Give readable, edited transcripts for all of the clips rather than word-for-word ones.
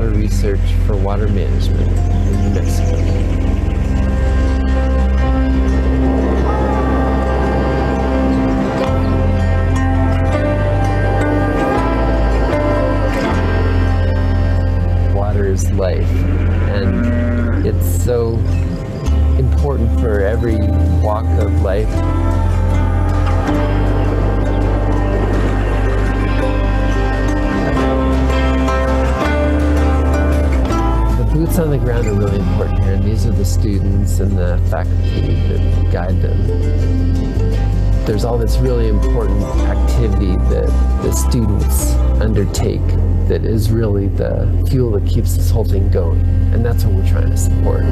water research for water management in New Mexico. Water is life, and it's so important for every walk of life. Boots on the ground are really important here, and these are the students and the faculty that guide them. There's all this really important activity that the students undertake that is really the fuel that keeps this whole thing going, and that's what we're trying to support.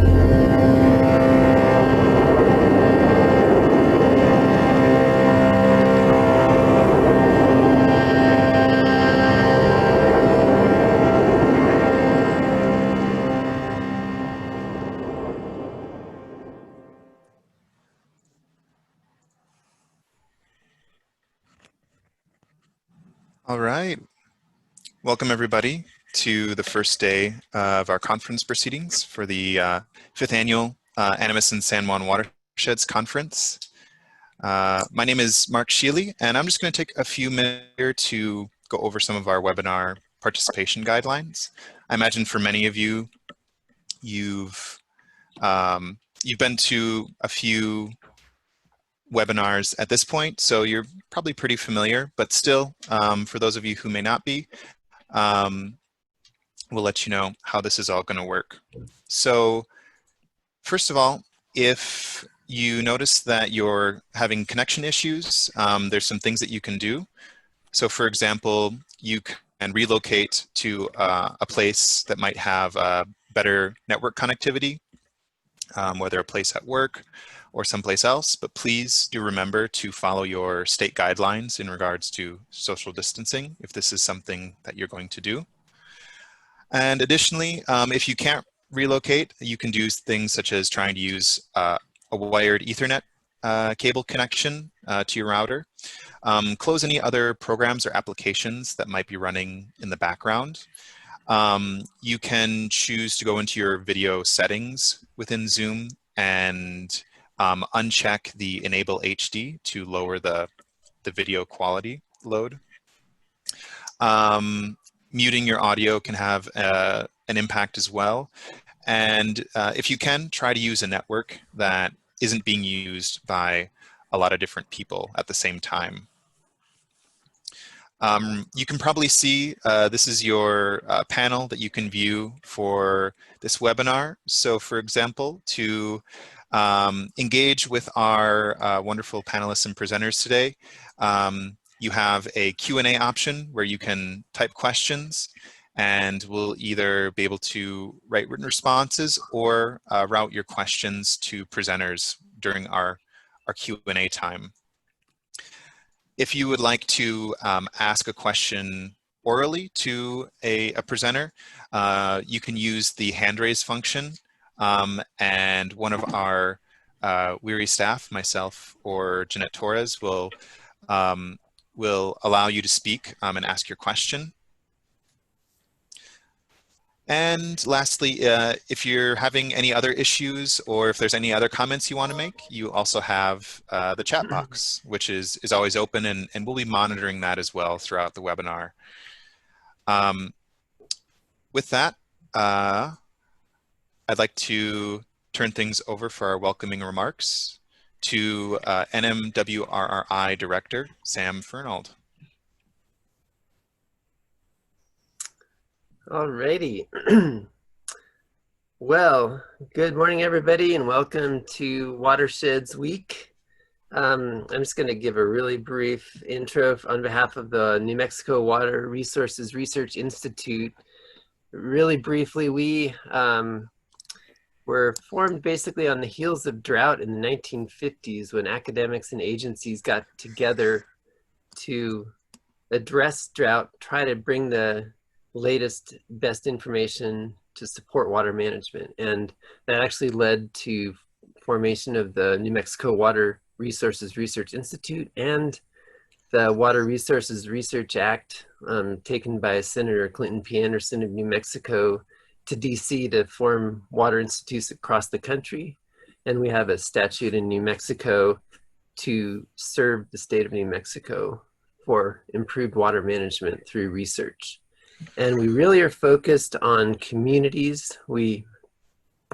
All right. Welcome everybody to the first day of our conference proceedings for the 5th annual Animas and San Juan Watersheds Conference. My name is Mark Sheely, and I'm just going to take a few minutes here to go over some of our webinar participation guidelines. I imagine for many of you, you've been to a few webinars at this point, so you're probably pretty familiar, but still, for those of you who may not be, we'll let you know how this is all going to work. So first of all, if you notice that you're having connection issues, there's some things that you can do. So for example, you can relocate to a place that might have better network connectivity, whether a place at work or someplace else, but please do remember to follow your state guidelines in regards to social distancing if this is something that you're going to do. And additionally, if you can't relocate, you can do things such as trying to use a wired Ethernet cable connection to your router. Close any other programs or applications that might be running in the background. You can choose to go into your video settings within Zoom and uncheck the Enable HD to lower the video quality load. Muting your audio can have an impact as well. And if you can, try to use a network that isn't being used by a lot of different people at the same time. You can probably see this is your panel that you can view for this webinar. So for example, to engage with our wonderful panelists and presenters today, you have a Q&A option where you can type questions, and we'll either be able to write written responses or route your questions to presenters during our Q&A time. If you would like to ask a question orally to a presenter, you can use the hand raise function, and one of our WERI staff, myself or Jeanette Torres, will allow you to speak and ask your question. And lastly, if you're having any other issues or if there's any other comments you want to make, you also have the chat box, which is always open, and we'll be monitoring that as well throughout the webinar. With that, I'd like to turn things over for our welcoming remarks to NMWRRI Director, Sam Fernald. Alrighty. Well, good morning, everybody, and welcome to Watersheds Week. I'm just going to give a really brief intro on behalf of the New Mexico Water Resources Research Institute. Really briefly, we were formed basically on the heels of drought in the 1950s when academics and agencies got together to address drought, try to bring the latest, best information to support water management. And that actually led to formation of the New Mexico Water Resources Research Institute and the Water Resources Research Act taken by Senator Clinton P. Anderson of New Mexico to DC to form water institutes across the country. And we have a statute in New Mexico to serve the state of New Mexico for improved water management through research. And we really are focused on communities. We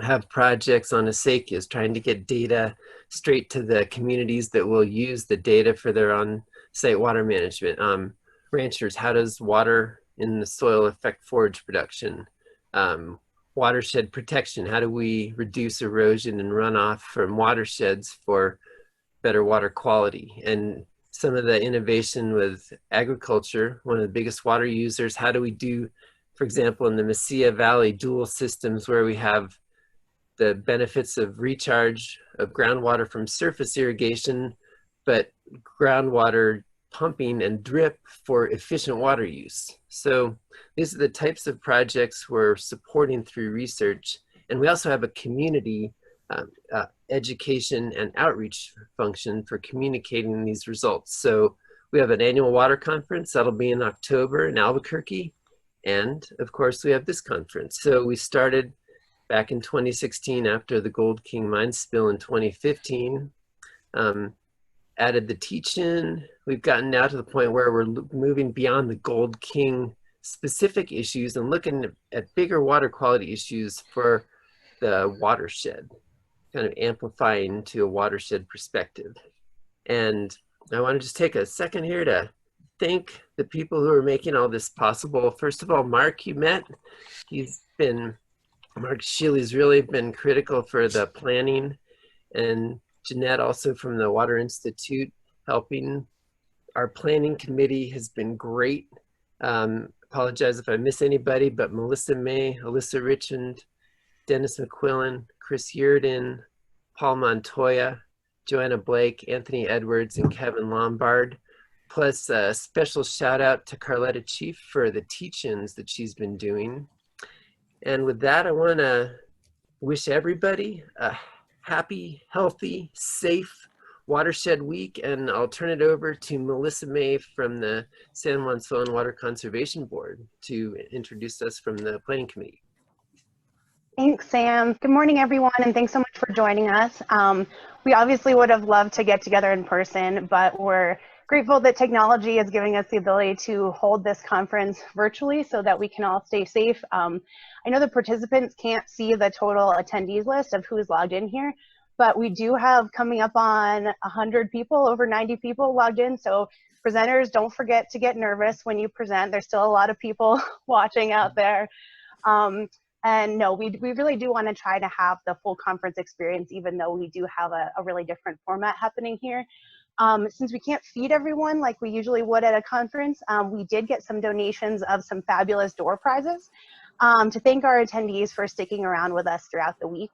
have projects on acequias trying to get data straight to the communities that will use the data for their on-site water management. Ranchers, how does water in the soil affect forage production? Watershed protection, how do we reduce erosion and runoff from watersheds for better water quality? And some of the innovation with agriculture, one of the biggest water users, how do we do, for example, in the Mesilla Valley, dual systems where we have the benefits of recharge of groundwater from surface irrigation, but groundwater pumping and drip for efficient water use. So these are the types of projects we're supporting through research. And we also have a community education and outreach function for communicating these results. So we have an annual water conference that'll be in October in Albuquerque. And of course we have this conference. So we started back in 2016 after the Gold King mine spill in 2015, added the teach-in. We've gotten now to the point where we're moving beyond the Gold King specific issues and looking at bigger water quality issues for the watershed, kind of amplifying to a watershed perspective. And I want to just take a second here to thank the people who are making all this possible. First of all, Mark, you met. Mark Shealy's really been critical for the planning, and Jeanette also from the Water Institute helping. Our planning committee has been great. Apologize if I miss anybody, but Melissa May, Alyssa Richmond, Dennis McQuillan, Chris Yurden, Paul Montoya, Joanna Blake, Anthony Edwards, and Kevin Lombard. Plus a special shout out to Carletta Chief for the teach-ins that she's been doing. And with that, I want to wish everybody a happy, healthy, safe Watershed Week. And I'll turn it over to Melissa May from the San Juan Soil and Water Conservation Board to introduce us from the Planning Committee. Thanks, Sam. Good morning, everyone, and thanks so much for joining us. We obviously would have loved to get together in person, but we're grateful that technology is giving us the ability to hold this conference virtually so that we can all stay safe. I know the participants can't see the total attendees list of who's logged in here, but we do have coming up on 100 people, over 90 people logged in. So presenters, don't forget to get nervous when you present. There's still a lot of people watching out there. And no, we really do want to try to have the full conference experience, even though we do have a really different format happening here. Since we can't feed everyone like we usually would at a conference, we did get some donations of some fabulous door prizes to thank our attendees for sticking around with us throughout the week.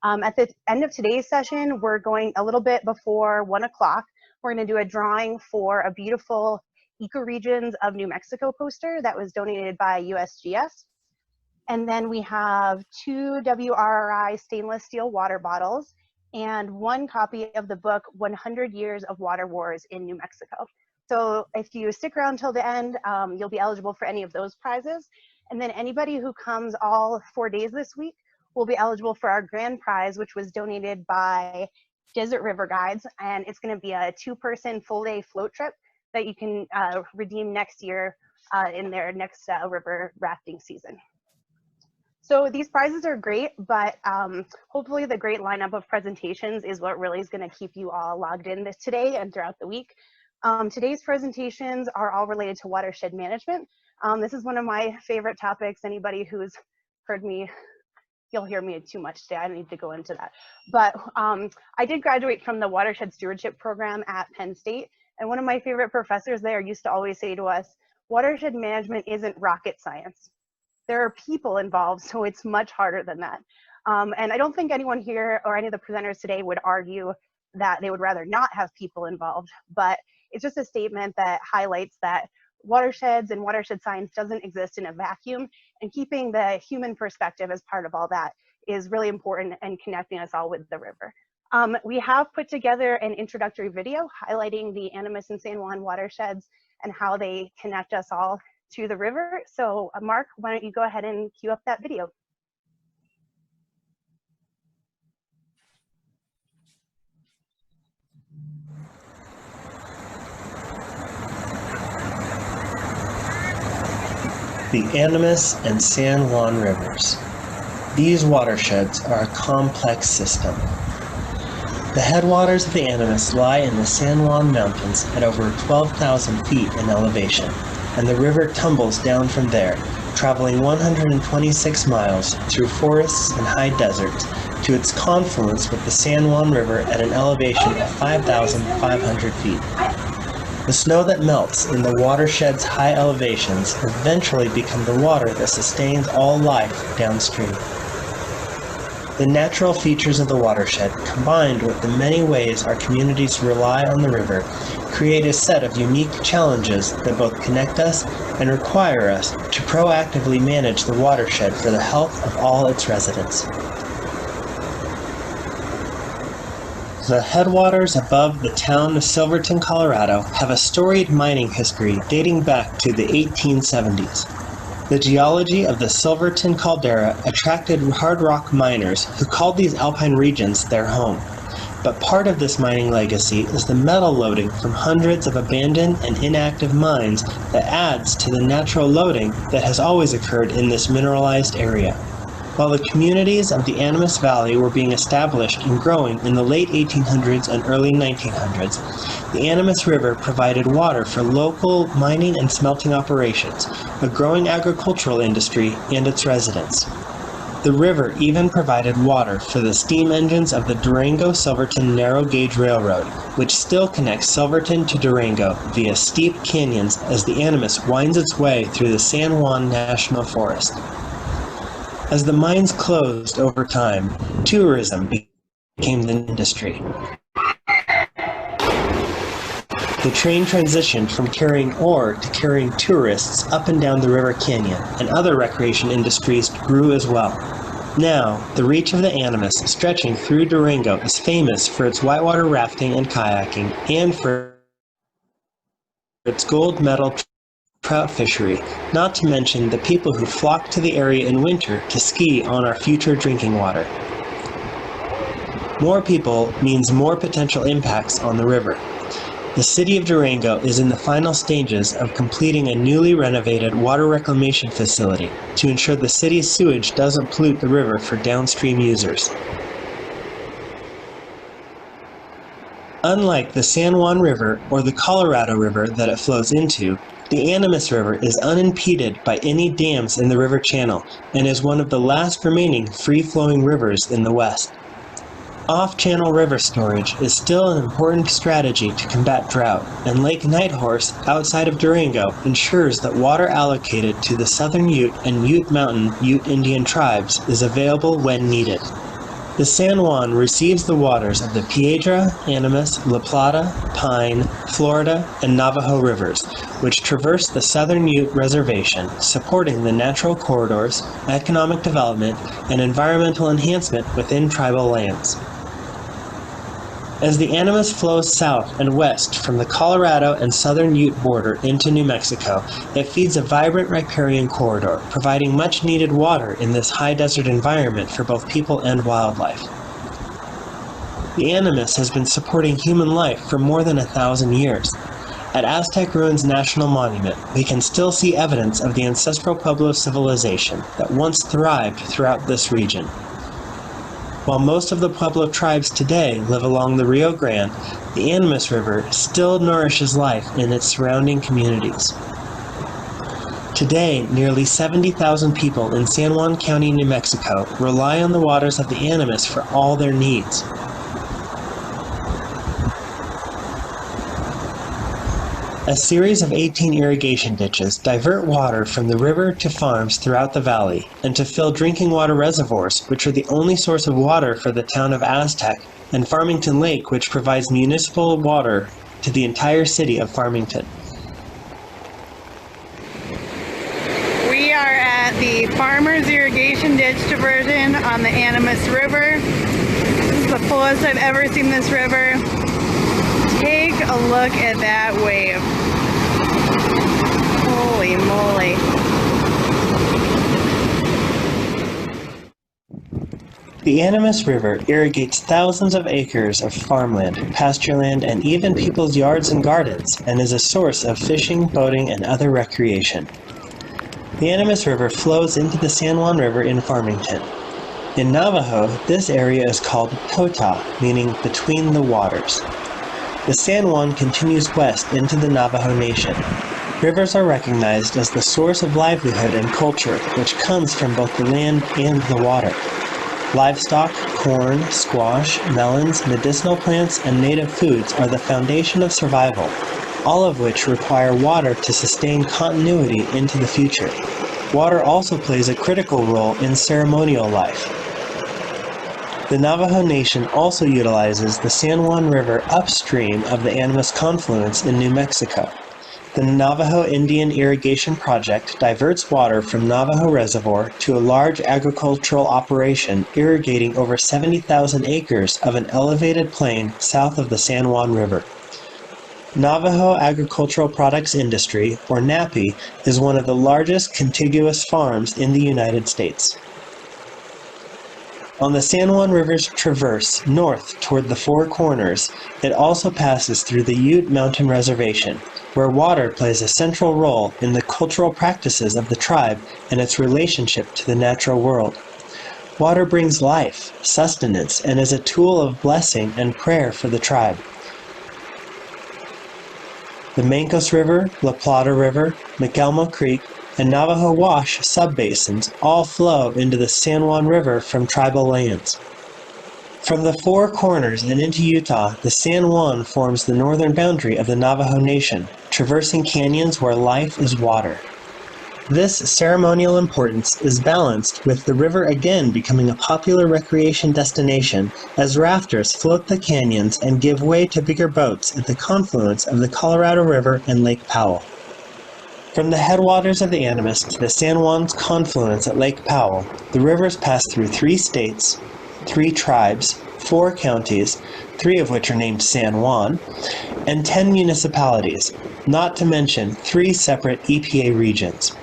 At the end of today's session, we're going a little bit before 1 o'clock. We're going to do a drawing for a beautiful Ecoregions of New Mexico poster that was donated by USGS. And then we have 2 WRRI stainless steel water bottles and 1 copy of the book, 100 Years of Water Wars in New Mexico. So if you stick around till the end, you'll be eligible for any of those prizes. And then anybody who comes all 4 days this week will be eligible for our grand prize, which was donated by Desert River Guides. And it's gonna be a 2-person full-day float trip that you can redeem next year in their next river rafting season. So these prizes are great, but hopefully the great lineup of presentations is what really is going to keep you all logged in today and throughout the week. Today's presentations are all related to watershed management. This is one of my favorite topics. Anybody who's heard me, you'll hear me too much today. I don't need to go into that. But I did graduate from the Watershed Stewardship Program at Penn State. And one of my favorite professors there used to always say to us, watershed management isn't rocket science. There are people involved, so it's much harder than that. And I don't think anyone here or any of the presenters today would argue that they would rather not have people involved, but it's just a statement that highlights that watersheds and watershed science doesn't exist in a vacuum, and keeping the human perspective as part of all that is really important and connecting us all with the river. We have put together an introductory video highlighting the Animas and San Juan watersheds and how they connect us all to the river. So Mark, why don't you go ahead and cue up that video? The Animas and San Juan rivers. These watersheds are a complex system. The headwaters of the Animas lie in the San Juan Mountains at over 12,000 feet in elevation, and the river tumbles down from there, traveling 126 miles through forests and high deserts to its confluence with the San Juan River at an elevation of 5,500 feet. The snow that melts in the watershed's high elevations eventually become the water that sustains all life downstream. The natural features of the watershed, combined with the many ways our communities rely on the river, create a set of unique challenges that both connect us and require us to proactively manage the watershed for the health of all its residents. The headwaters above the town of Silverton, Colorado, have a storied mining history dating back to the 1870s. The geology of the Silverton caldera attracted hard rock miners who called these alpine regions their home. But part of this mining legacy is the metal loading from hundreds of abandoned and inactive mines that adds to the natural loading that has always occurred in this mineralized area. While the communities of the Animas Valley were being established and growing in the late 1800s and early 1900s, the Animas River provided water for local mining and smelting operations, a growing agricultural industry, and its residents. The river even provided water for the steam engines of the Durango-Silverton Narrow Gauge Railroad, which still connects Silverton to Durango via steep canyons as the Animas winds its way through the San Juan National Forest. As the mines closed over time, tourism became the industry. The train transitioned from carrying ore to carrying tourists up and down the river canyon, and other recreation industries grew as well. Now, the reach of the Animas stretching through Durango is famous for its whitewater rafting and kayaking, and for its gold medal trout fishery, not to mention the people who flock to the area in winter to ski on our future drinking water. More people means more potential impacts on the river. The city of Durango is in the final stages of completing a newly renovated water reclamation facility to ensure the city's sewage doesn't pollute the river for downstream users. Unlike the San Juan River or the Colorado River that it flows into, the Animas River is unimpeded by any dams in the river channel and is one of the last remaining free-flowing rivers in the West. Off-channel river storage is still an important strategy to combat drought, and Lake Nighthorse outside of Durango ensures that water allocated to the Southern Ute and Ute Mountain Ute Indian tribes is available when needed. The San Juan receives the waters of the Piedra, Animas, La Plata, Pine, Florida, and Navajo rivers, which traverse the Southern Ute Reservation, supporting the natural corridors, economic development, and environmental enhancement within tribal lands. As the Animas flows south and west from the Colorado and Southern Ute border into New Mexico, it feeds a vibrant riparian corridor, providing much-needed water in this high desert environment for both people and wildlife. The Animas has been supporting human life for more than 1,000 years. At Aztec Ruins National Monument, we can still see evidence of the ancestral Pueblo civilization that once thrived throughout this region. While most of the Pueblo tribes today live along the Rio Grande, the Animas River still nourishes life in its surrounding communities. Today, nearly 70,000 people in San Juan County, New Mexico, rely on the waters of the Animas for all their needs. A series of 18 irrigation ditches divert water from the river to farms throughout the valley and to fill drinking water reservoirs, which are the only source of water for the town of Aztec, and Farmington Lake, which provides municipal water to the entire city of Farmington. We are at the Farmers Irrigation Ditch Diversion on the Animas River. This is the the fullest I've ever seen this river. Take a look at that wave. Holy moly. The Animas River irrigates thousands of acres of farmland, pastureland, and even people's yards and gardens, and is a source of fishing, boating, and other recreation. The Animas River flows into the San Juan River in Farmington. In Navajo, this area is called Tota, meaning between the waters. The San Juan continues west into the Navajo Nation. Rivers are recognized as the source of livelihood and culture, which comes from both the land and the water. Livestock, corn, squash, melons, medicinal plants, and native foods are the foundation of survival, all of which require water to sustain continuity into the future. Water also plays a critical role in ceremonial life. The Navajo Nation also utilizes the San Juan River upstream of the Animas confluence in New Mexico. The Navajo Indian Irrigation Project diverts water from Navajo Reservoir to a large agricultural operation irrigating over 70,000 acres of an elevated plain south of the San Juan River. Navajo Agricultural Products Industry, or NAPI, is one of the largest contiguous farms in the United States. On the San Juan River's traverse north toward the Four Corners, it also passes through the Ute Mountain Reservation, where water plays a central role in the cultural practices of the tribe and its relationship to the natural world. Water brings life, sustenance, and is a tool of blessing and prayer for the tribe. The Mancos River, La Plata River, McElmo Creek, and Navajo Wash subbasins all flow into the San Juan River from tribal lands. From the Four Corners and into Utah, the San Juan forms the northern boundary of the Navajo Nation, traversing canyons where life is water. This ceremonial importance is balanced with the river again becoming a popular recreation destination as rafters float the canyons and give way to bigger boats at the confluence of the Colorado River and Lake Powell. From the headwaters of the Animas to the San Juan's confluence at Lake Powell, the rivers pass through 3 states, 3 tribes, 4 counties, 3 of which are named San Juan, and 10 municipalities, not to mention 3 separate EPA regions.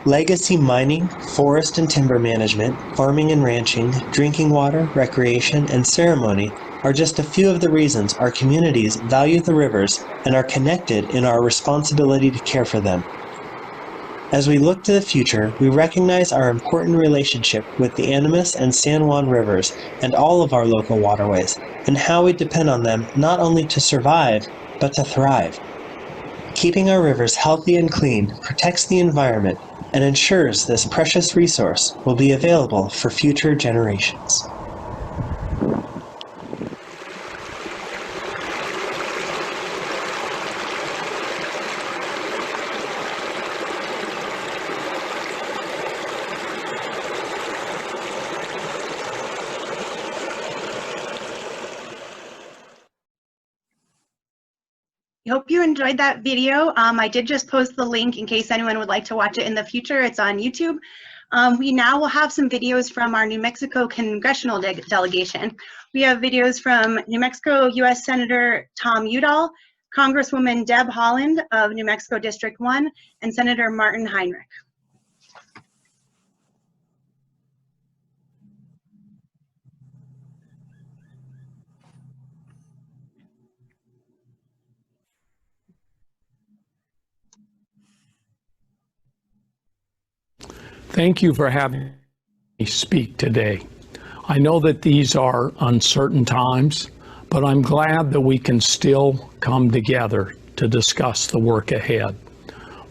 Legacy mining, forest and timber management, farming and ranching, drinking water, recreation, and ceremony are just a few of the reasons our communities value the rivers and are connected in our responsibility to care for them. As we look to the future, we recognize our important relationship with the Animas and San Juan rivers and all of our local waterways, and how we depend on them not only to survive, but to thrive. Keeping our rivers healthy and clean protects the environment and ensures this precious resource will be available for future generations. I hope you enjoyed that video. I did just post the link in case anyone would like to watch it in the future. It's on YouTube. We now will have some videos from our New Mexico congressional delegation. We have videos from New Mexico U.S. Senator Tom Udall, Congresswoman Deb Haaland of New Mexico District 1, and Senator Martin Heinrich. Thank you for having me speak today. I know that these are uncertain times, but I'm glad that we can still come together to discuss the work ahead.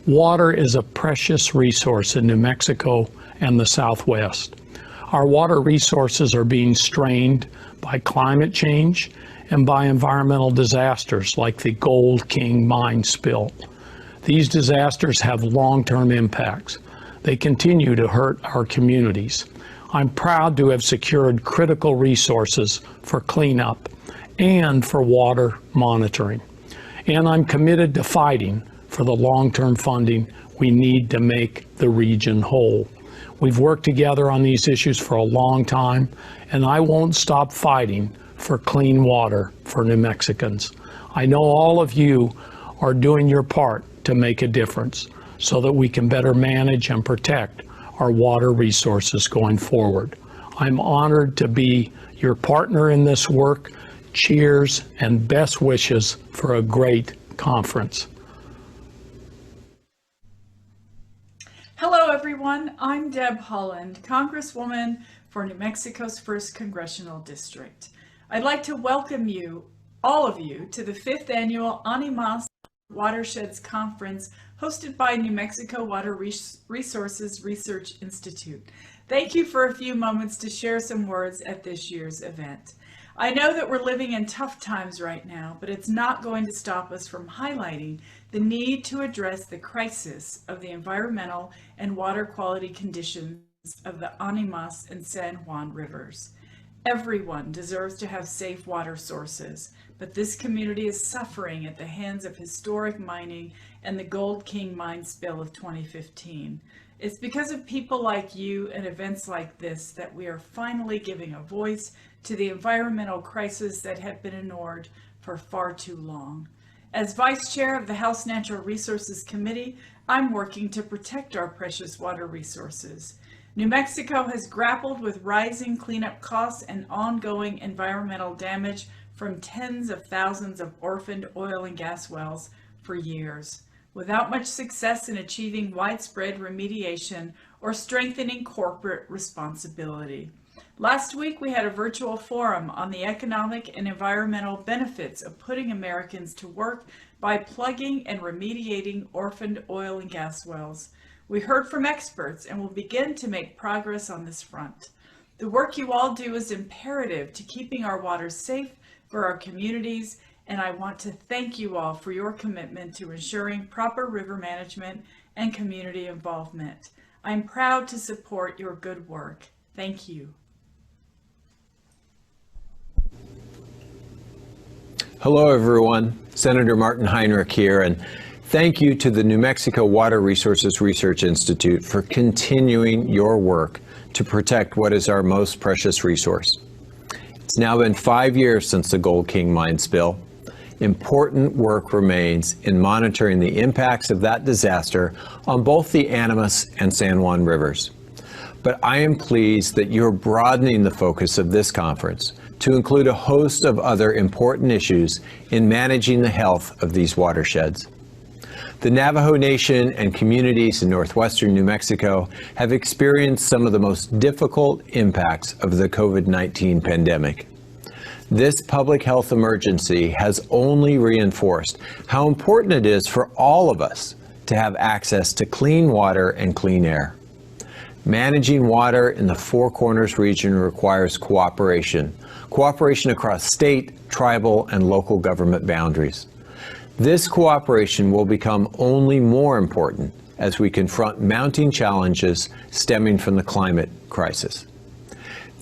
Water is a precious resource in New Mexico and the Southwest. Our water resources are being strained by climate change and by environmental disasters like the Gold King mine spill. These disasters have long-term impacts. They continue to hurt our communities. I'm proud to have secured critical resources for cleanup and for water monitoring. And I'm committed to fighting for the long-term funding we need to make the region whole. We've worked together on these issues for a long time, and I won't stop fighting for clean water for New Mexicans. I know all of you are doing your part to make a difference so that we can better manage and protect our water resources going forward. I'm honored to be your partner in this work. Cheers and best wishes for a great conference. Hello everyone, I'm Deb Holland, Congresswoman for New Mexico's 1st Congressional District. I'd like to welcome you, all of you, to the 5th Annual Animas Watersheds Conference hosted by New Mexico Water Resources Research Institute. Thank you for a few moments to share some words at this year's event. I know that we're living in tough times right now, but it's not going to stop us from highlighting the need to address the crisis of the environmental and water quality conditions of the Animas and San Juan rivers. Everyone deserves to have safe water sources, but this community is suffering at the hands of historic mining and the Gold King mine spill of 2015. It's because of people like you and events like this that we are finally giving a voice to the environmental crisis that had been ignored for far too long. As Vice Chair of the House Natural Resources Committee, I'm working to protect our precious water resources. New Mexico has grappled with rising cleanup costs and ongoing environmental damage from tens of thousands of orphaned oil and gas wells for years, without much success in achieving widespread remediation or strengthening corporate responsibility. Last week, we had a virtual forum on the economic and environmental benefits of putting Americans to work by plugging and remediating orphaned oil and gas wells. We heard from experts and will begin to make progress on this front. The work you all do is imperative to keeping our water safe for our communities, and I want to thank you all for your commitment to ensuring proper river management and community involvement. I'm proud to support your good work. Thank you. Hello everyone, Senator Martin Heinrich here, and thank you to the New Mexico Water Resources Research Institute for continuing your work to protect what is our most precious resource. It's now been 5 years since the Gold King mine spill. Important work remains in monitoring the impacts of that disaster on both the Animas and San Juan rivers. But I am pleased that you're broadening the focus of this conference to include a host of other important issues in managing the health of these watersheds. The Navajo Nation and communities in northwestern New Mexico have experienced some of the most difficult impacts of the COVID-19 pandemic. This public health emergency has only reinforced how important it is for all of us to have access to clean water and clean air. Managing water in the Four Corners region requires cooperation across state, tribal, and local government boundaries. This cooperation will become only more important as we confront mounting challenges stemming from the climate crisis.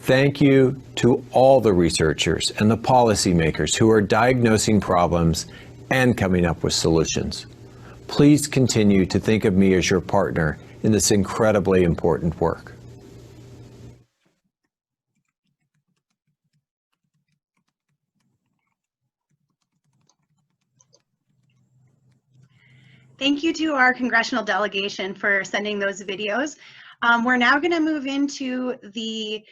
Thank you to all the researchers and the policymakers who are diagnosing problems and coming up with solutions. Please continue to think of me as your partner in this incredibly important work. Thank you to our congressional delegation for sending those videos. We're now going to move into the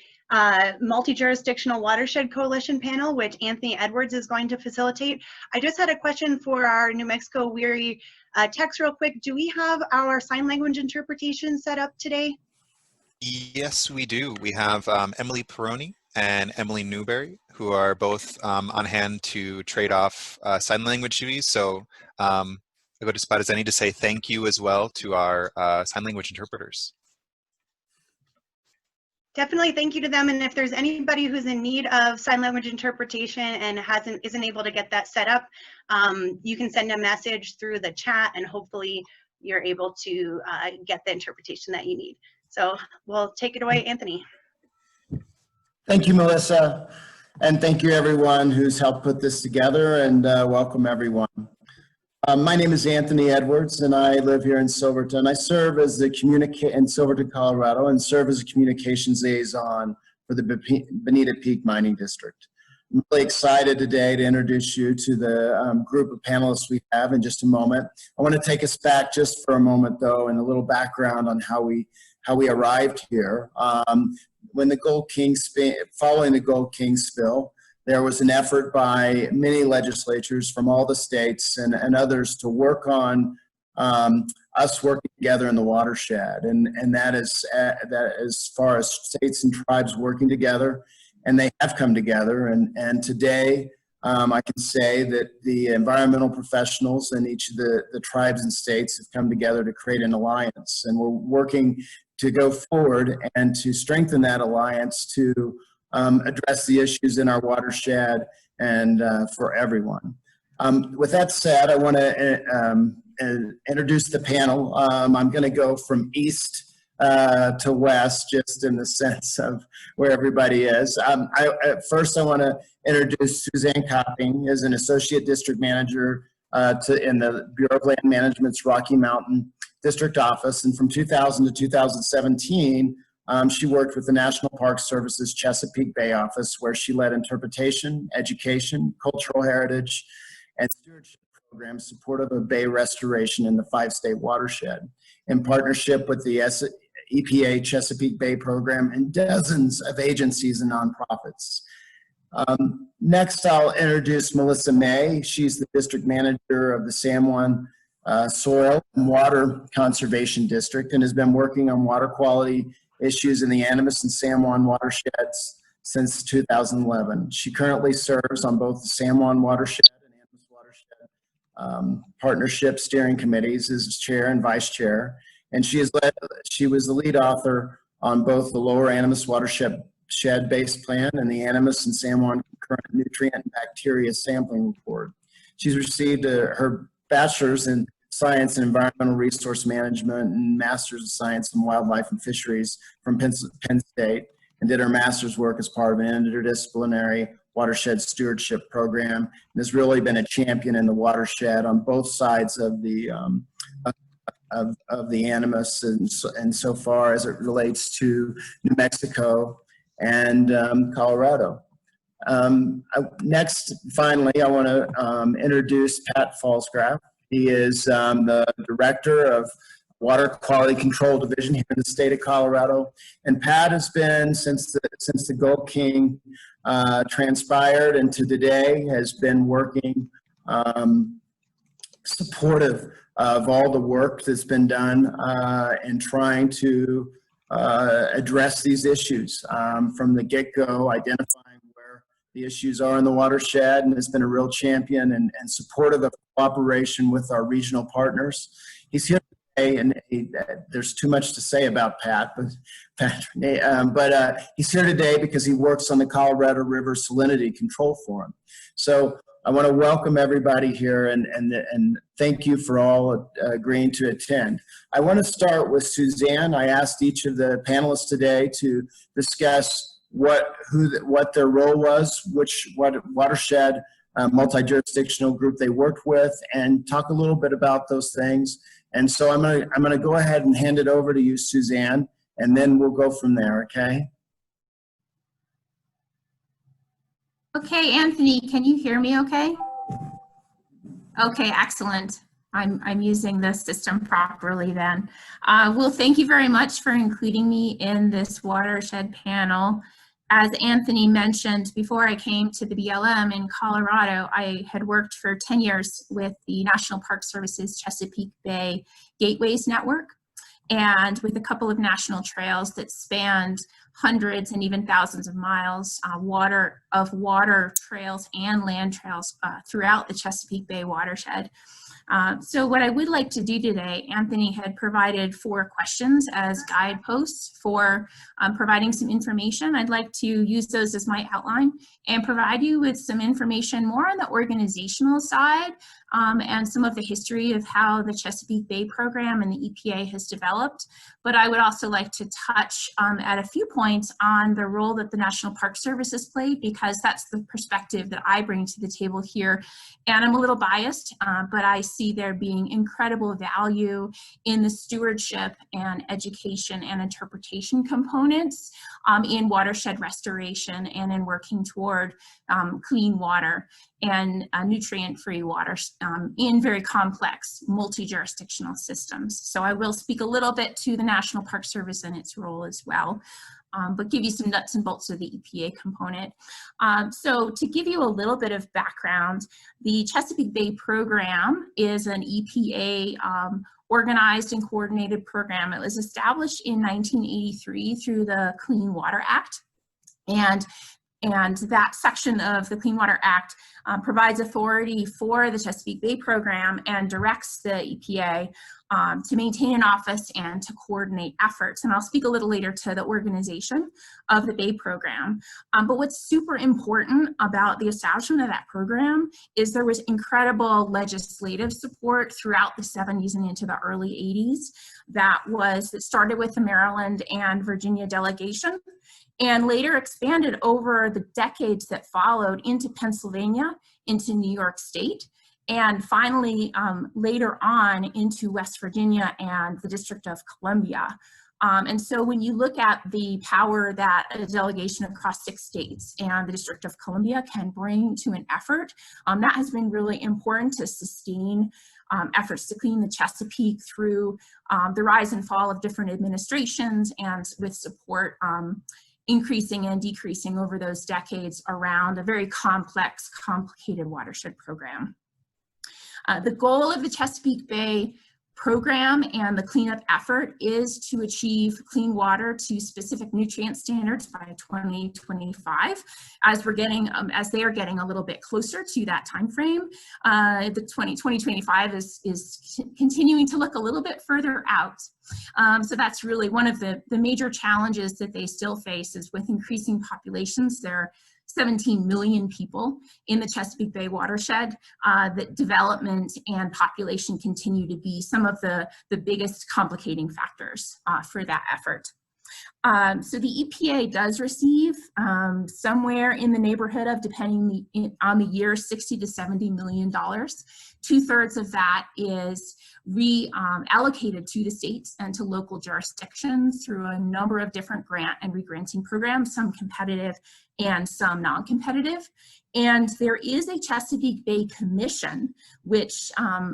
Multi-Jurisdictional Watershed Coalition panel, which Anthony Edwards is going to facilitate. I just had a question for our New Mexico Weary text real quick. Do we have our sign language interpretation set up today? Yes, we do. We have Emily Peroni and Emily Newberry, who are both on hand to trade off sign language duties. So a good spot as any to say thank you as well to our sign language interpreters. Definitely thank you to them, and if there's anybody who's in need of sign language interpretation and isn't able to get that set up, you can send a message through the chat and hopefully you're able to get the interpretation that you need. So we'll take it away, Anthony. Thank you, Melissa, and thank you everyone who's helped put this together, and welcome everyone. My name is Anthony Edwards, and I live here in Silverton. I serve as the in Silverton, Colorado, and serve as a communications liaison for the Bonita Peak Mining District. I'm really excited today to introduce you to the group of panelists we have in just a moment. I want to take us back just for a moment, though, and a little background on how we arrived here. When the following the Gold King spill, there was an effort by many legislatures from all the states and others to work on us working together in the watershed, and that is as far as states and tribes working together. And they have come together, and today I can say that the environmental professionals in each of the tribes and states have come together to create an alliance, and we're working to go forward and to strengthen that alliance to address the issues in our watershed and for everyone. With that said, I want to introduce the panel. I'm going to go from east to west, just in the sense of where everybody is. First, I want to introduce Suzanne Copping, as an Associate District Manager in the Bureau of Land Management's Rocky Mountain District Office. And from 2000 to 2017, she worked with the National Park Service's Chesapeake Bay Office, where she led interpretation, education, cultural heritage, and stewardship programs supportive of bay restoration in the 5-state watershed, in partnership with the EPA Chesapeake Bay Program and dozens of agencies and nonprofits. Next, I'll introduce Melissa May. She's the District Manager of the San Juan Soil and Water Conservation District and has been working on water quality issues in the Animas and San Juan watersheds since 2011. She currently serves on both the San Juan watershed and Animas watershed partnership steering committees as chair and vice chair. And she was the lead author on both the Lower Animas watershed-based plan and the Animas and San Juan concurrent nutrient and bacteria sampling report. She's received her bachelor's in science and environmental resource management and master's of science in wildlife and fisheries from Penn State, and did her master's work as part of an interdisciplinary watershed stewardship program, and has really been a champion in the watershed on both sides of the Animas, and so far as it relates to New Mexico and Colorado. Next, finally, I want to introduce Pat Falsgraf. He is the Director of Water Quality Control Division here in the state of Colorado. And Pat has been, since the Gold King transpired and to today, has been working supportive of all the work that's been done in trying to address these issues from the get-go, identifying where the issues are in the watershed, and has been a real champion and supportive of cooperation with our regional partners. He's here today, and there's too much to say about Pat, but he's here today because he works on the Colorado River Salinity Control Forum. So I want to welcome everybody here and thank you for all agreeing to attend. I want to start with Suzanne. I asked each of the panelists today to discuss what their role was, what watershed multi-jurisdictional group they worked with, and talk a little bit about those things. And so I'm gonna go ahead and hand it over to you, Suzanne, and then we'll go from there. Okay. Okay, Anthony, can you hear me okay? Okay, excellent. I'm using the system properly then. Well, thank you very much for including me in this watershed panel. As Anthony mentioned, before I came to the BLM in Colorado, I had worked for 10 years with the National Park Service's Chesapeake Bay Gateways Network, and with a couple of national trails that spanned hundreds and even thousands of miles water trails and land trails throughout the Chesapeake Bay watershed. So what I would like to do today, Anthony had provided 4 questions as guideposts for providing some information. I'd like to use those as my outline and provide you with some information more on the organizational side and some of the history of how the Chesapeake Bay program and the EPA has developed. But I would also like to touch at a few points on the role that the National Park Service has played, because that's the perspective that I bring to the table here. And I'm a little biased, but I see there being incredible value in the stewardship and education and interpretation components in watershed restoration and in working toward clean water and nutrient-free water in very complex multi-jurisdictional systems. So I will speak a little bit to the National Park Service and its role as well, but give you some nuts and bolts of the EPA component. So to give you a little bit of background, the Chesapeake Bay program is an EPA organized and coordinated program. It was established in 1983 through the Clean Water Act. And that section of the Clean Water Act provides authority for the Chesapeake Bay program and directs the EPA to maintain an office and to coordinate efforts. And I'll speak a little later to the organization of the Bay program. But what's super important about the establishment of that program is there was incredible legislative support throughout the 70s and into the early 80s that started with the Maryland and Virginia delegation, and later expanded over the decades that followed into Pennsylvania, into New York State, and finally later on into West Virginia and the District of Columbia. And so when you look at the power that a delegation across 6 states and the District of Columbia can bring to an effort, that has been really important to sustain efforts to clean the Chesapeake through the rise and fall of different administrations, and with support increasing and decreasing over those decades around a very complex, complicated watershed program. The goal of the Chesapeake Bay program and the cleanup effort is to achieve clean water to specific nutrient standards by 2025. As they are getting a little bit closer to that time frame, the 2025 is continuing to look a little bit further out. So that's really one of the major challenges that they still face, is with increasing populations. There are 17 million people in the Chesapeake Bay watershed. That development and population continue to be some of the biggest complicating factors for that effort. So the EPA does receive somewhere in the neighborhood of, depending on the year, $60 to $70 million. 2/3 of that is reallocated to the states and to local jurisdictions through a number of different grant and regranting programs, some competitive and some non-competitive. And there is a Chesapeake Bay Commission which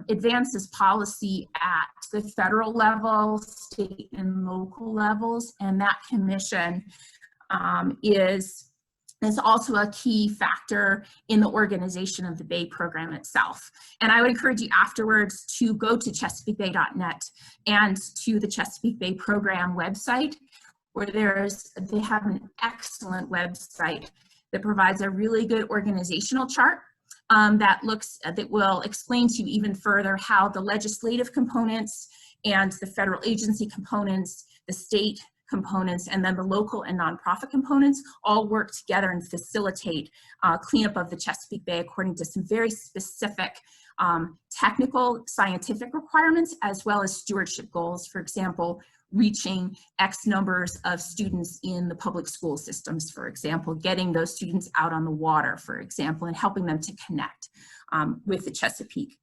advances policy at the federal level, state and local levels, and that commission is also a key factor in the organization of the Bay program itself. And I would encourage you afterwards to go to chesapeakebay.net and to the Chesapeake Bay program website, where they have an excellent website that provides a really good organizational chart that will explain to you even further how the legislative components and the federal agency components, the state components, and then the local and nonprofit components all work together and facilitate cleanup of the Chesapeake Bay according to some very specific technical scientific requirements, as well as stewardship goals. For example, reaching X numbers of students in the public school systems, for example, getting those students out on the water, for example, and helping them to connect with the Chesapeake.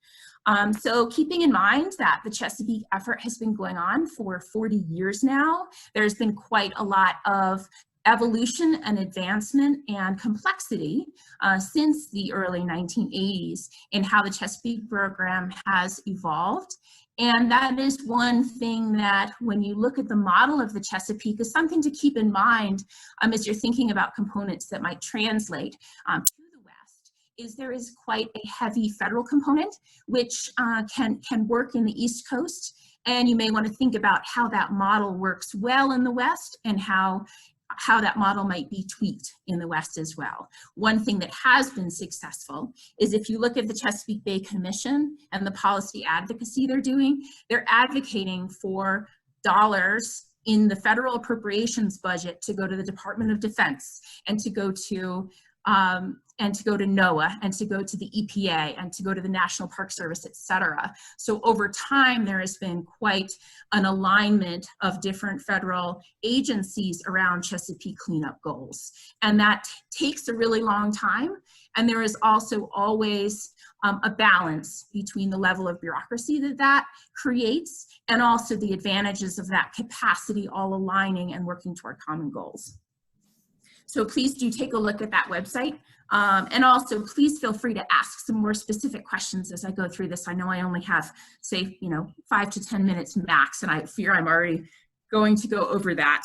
So keeping in mind that the Chesapeake effort has been going on for 40 years now, there's been quite a lot of evolution and advancement and complexity since the early 1980s in how the Chesapeake program has evolved. And that is one thing that, when you look at the model of the Chesapeake, is something to keep in mind as you're thinking about components that might translate to the West, is there is quite a heavy federal component, which can work in the East Coast. And you may want to think about how that model works well in the West, and how that model might be tweaked in the West as well. One thing that has been successful is, if you look at the Chesapeake Bay Commission and the policy advocacy they're doing, they're advocating for dollars in the federal appropriations budget to go to the Department of Defense and to go to and to go to NOAA, and to go to the EPA, and to go to the National Park Service, et cetera. So over time, there has been quite an alignment of different federal agencies around Chesapeake cleanup goals. And that takes a really long time. And there is also always a balance between the level of bureaucracy that creates and also the advantages of that capacity all aligning and working toward common goals. So please do take a look at that website. And also please feel free to ask some more specific questions as I go through this. I know I only have, say, 5 to 10 minutes max, and I fear I'm already going to go over that.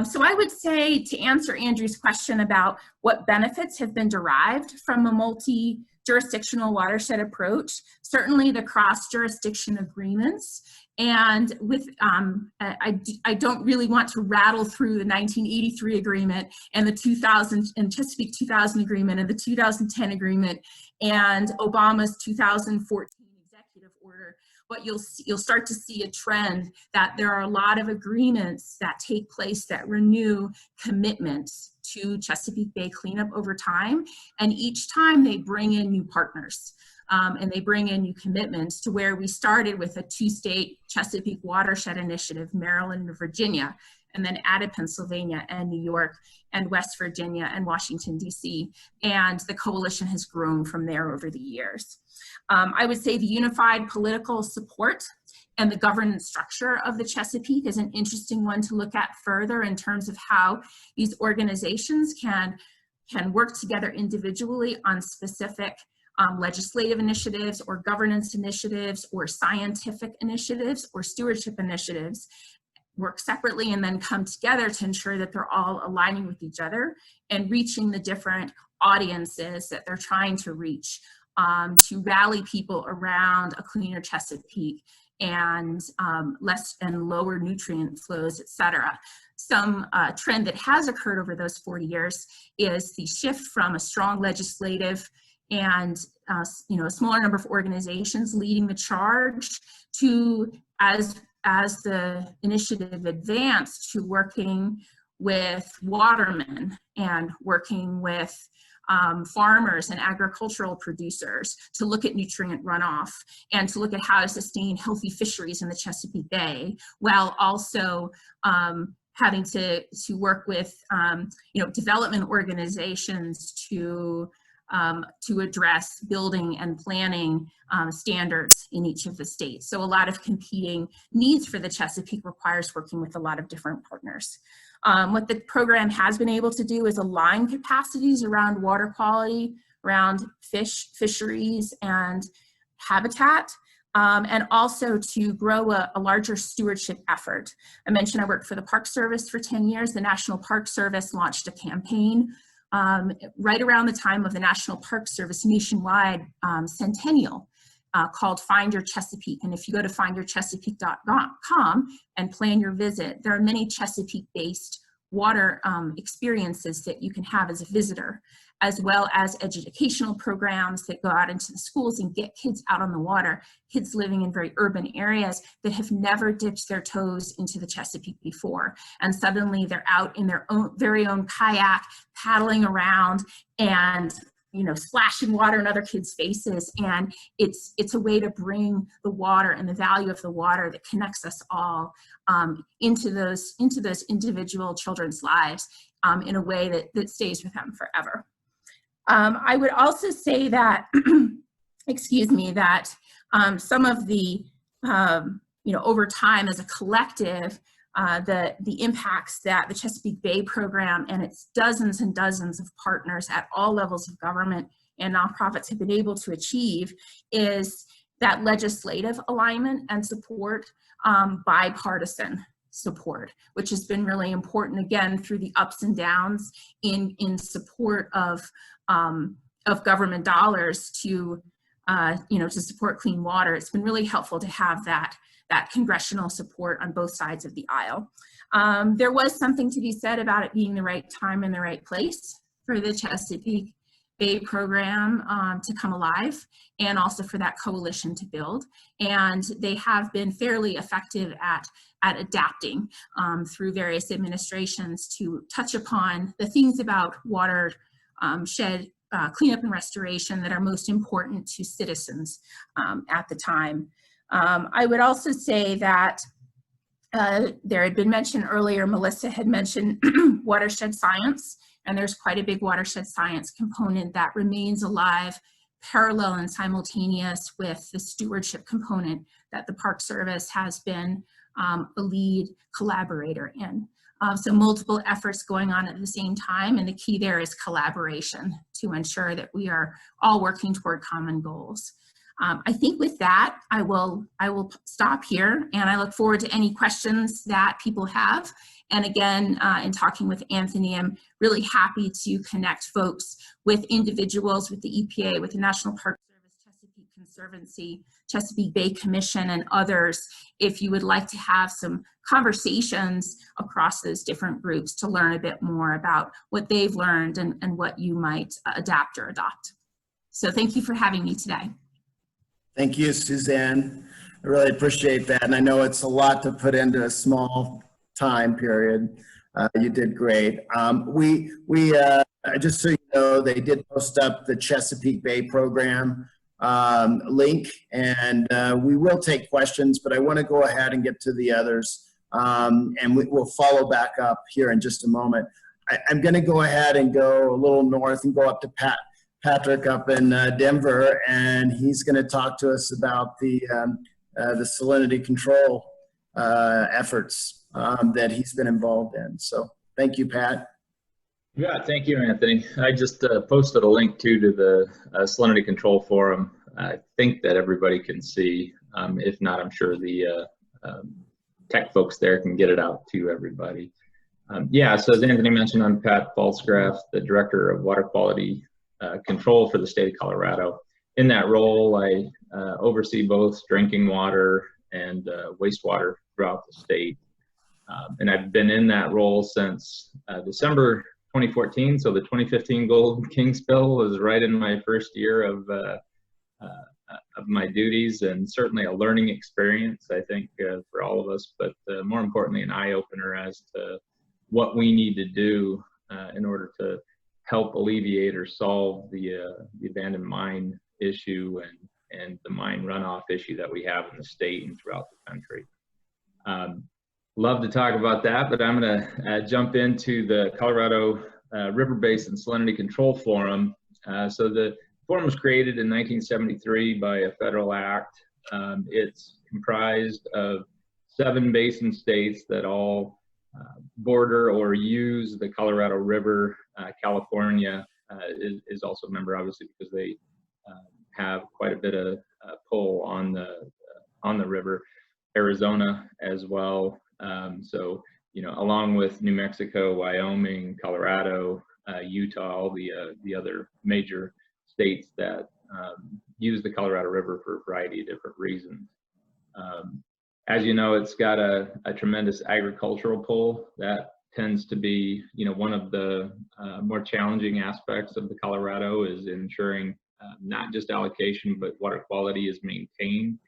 So I would say, to answer Andrew's question about what benefits have been derived from a multi-jurisdictional watershed approach, certainly the cross-jurisdiction agreements. And with, I don't really want to rattle through the 1983 agreement and the 2000 and Chesapeake 2000 agreement and the 2010 agreement and Obama's 2014 executive order. But you'll start to see a trend that there are a lot of agreements that take place that renew commitments to Chesapeake Bay cleanup over time, and each time they bring in new partners. And they bring in new commitments, to where we started with a 2-state Chesapeake watershed initiative, Maryland and Virginia, and then added Pennsylvania and New York and West Virginia and Washington, D.C. And the coalition has grown from there over the years. I would say the unified political support and the governance structure of the Chesapeake is an interesting one to look at further in terms of how these organizations can work together individually on specific legislative initiatives or governance initiatives or scientific initiatives or stewardship initiatives, work separately and then come together to ensure that they're all aligning with each other and reaching the different audiences that they're trying to reach, to rally people around a cleaner Chesapeake and less and lower nutrient flows, et cetera. Some trend that has occurred over those 40 years is the shift from a strong legislative and a smaller number of organizations leading the charge to, as the initiative advanced, to working with watermen and working with farmers and agricultural producers to look at nutrient runoff and to look at how to sustain healthy fisheries in the Chesapeake Bay, while also having to work with development organizations to address building and planning standards in each of the states. So a lot of competing needs for the Chesapeake requires working with a lot of different partners. What the program has been able to do is align capacities around water quality, around fisheries and habitat, and also to grow a larger stewardship effort. I mentioned I worked for the Park Service for 10 years. The National Park Service launched a campaign right around the time of the National Park Service nationwide centennial called Find Your Chesapeake. And if you go to findyourchesapeake.com and plan your visit, there are many Chesapeake-based water experiences that you can have as a visitor, as well as educational programs that go out into the schools and get kids out on the water, kids living in very urban areas that have never dipped their toes into the Chesapeake before. And suddenly they're out in their very own kayak, paddling around and splashing water in other kids' faces. And it's a way to bring the water and the value of the water that connects us all into those individual children's lives in a way that stays with them forever. I would also say that, excuse me, that some of the, over time as a collective, the impacts that the Chesapeake Bay program and its dozens and dozens of partners at all levels of government and nonprofits have been able to achieve is that legislative alignment and support, bipartisan support, which has been really important, again, through the ups and downs in support of government dollars to support clean water. It's been really helpful to have that congressional support on both sides of the aisle. There was something to be said about it being the right time and the right place for the Chesapeake Bay program to come alive, and also for that coalition to build. And they have been fairly effective at adapting through various administrations to touch upon the things about water shed cleanup and restoration that are most important to citizens at the time. I would also say that there had been mentioned earlier, Melissa had mentioned watershed science, and there's quite a big watershed science component that remains alive, parallel and simultaneous with the stewardship component that the Park Service has been a lead collaborator in. So multiple efforts going on at the same time, and the key there is collaboration to ensure that we are all working toward common goals. I think with that, I will stop here, and I look forward to any questions that people have. And again, in talking with Anthony, I'm really happy to connect folks with individuals, with the EPA, with the National Park Service, Chesapeake Conservancy, Chesapeake Bay Commission, and others, if you would like to have some conversations across those different groups to learn a bit more about what they've learned and what you might adapt or adopt. So thank you for having me today. Thank you, Suzanne. I really appreciate that. And I know it's a lot to put into a small time period. You did great. Just so you know, they did post up the Chesapeake Bay program link, and we will take questions, but I want to go ahead and get to the others. And we'll follow back up here in just a moment. I'm going to go ahead and go a little north and go up to Patrick up in Denver, and he's going to talk to us about the salinity control efforts that he's been involved in. So thank you, Pat. Yeah, thank you, Anthony. I just posted a link to the salinity control forum. I think that everybody can see. If not, I'm sure the tech folks there can get it out to everybody. Yeah, so as Anthony mentioned, I'm Pat Falsgraf, the Director of Water Quality Control for the state of Colorado. In that role, I oversee both drinking water and wastewater throughout the state. And I've been in that role since December 2014, so the 2015 Golden King spill was right in my first year of my duties, and certainly a learning experience, I think, for all of us, but more importantly, an eye-opener as to what we need to do in order to help alleviate or solve the abandoned mine issue and the mine runoff issue that we have in the state and throughout the country. Love to talk about that, but I'm going to jump into the Colorado River Basin Salinity Control Forum. So the forum was created in 1973 by a federal act. It's comprised of 7 basin states that all border or use the Colorado River. California is also a member, obviously, because they have quite a bit of pull on the river. Arizona as well. So, you know, along with New Mexico, Wyoming, Colorado, Utah, all the other major states that use the Colorado River for a variety of different reasons. As you know, it's got a tremendous agricultural pull. That tends to be, you know, one of the more challenging aspects of the Colorado is ensuring not just allocation, but water quality is maintained.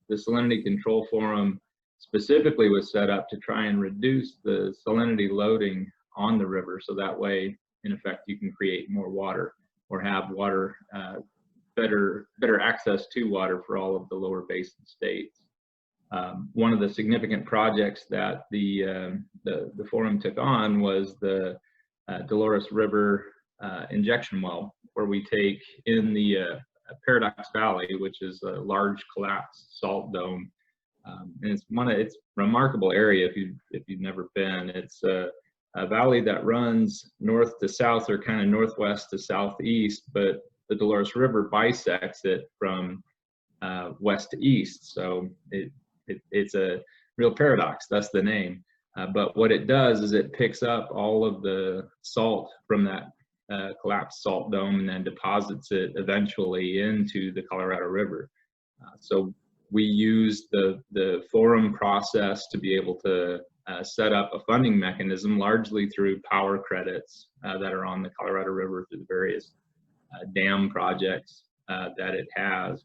The Salinity Control Forum specifically was set up to try and reduce the salinity loading on the river, so that way, in effect, you can create more water or have water, better access to water for all of the lower basin states. One of the significant projects that the forum took on was the Dolores River injection well, where we take in the Paradox Valley, which is a large collapsed salt dome, and it's it's a remarkable area if you've never been. It's a valley that runs north to south or kind of northwest to southeast, but the Dolores River bisects it from west to east. So it's a real paradox. That's the name. But what it does is it picks up all of the salt from that collapsed salt dome and then deposits it eventually into the Colorado River. So we use the forum process to be able to set up a funding mechanism, largely through power credits that are on the Colorado River through the various dam projects that it has,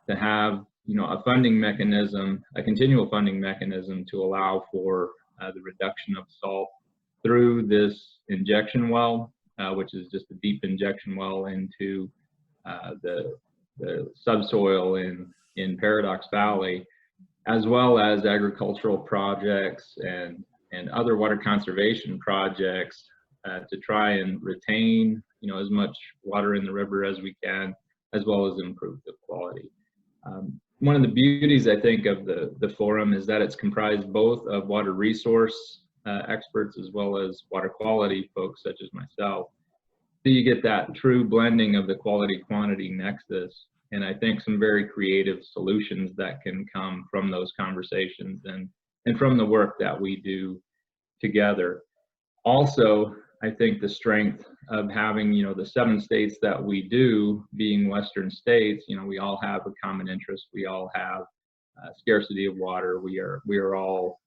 to have, you know, a funding mechanism, a continual funding mechanism to allow for the reduction of salt through this injection well which is just a deep injection well into the subsoil in Paradox Valley, as well as agricultural projects and other water conservation projects to try and retain, as much water in the river as we can, as well as improve the quality. One of the beauties, I think, of the forum is that it's comprised both of water resource experts as well as water quality folks such as myself. So you get that true blending of the quality quantity nexus, and I think some very creative solutions that can come from those conversations and from the work that we do together. Also, I think the strength of having, the 7 states that we do being Western states, we all have a common interest. We all have scarcity of water. We are all,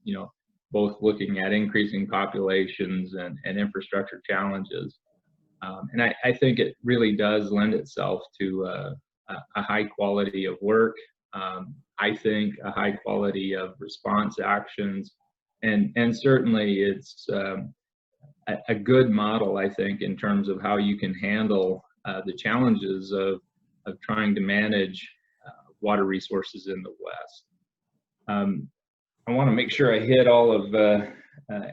both looking at increasing populations and infrastructure challenges. And I think it really does lend itself to a high quality of work. I think a high quality of response actions, and certainly it's a good model, I think, in terms of how you can handle the challenges of trying to manage water resources in the West. I want to make sure I hit all of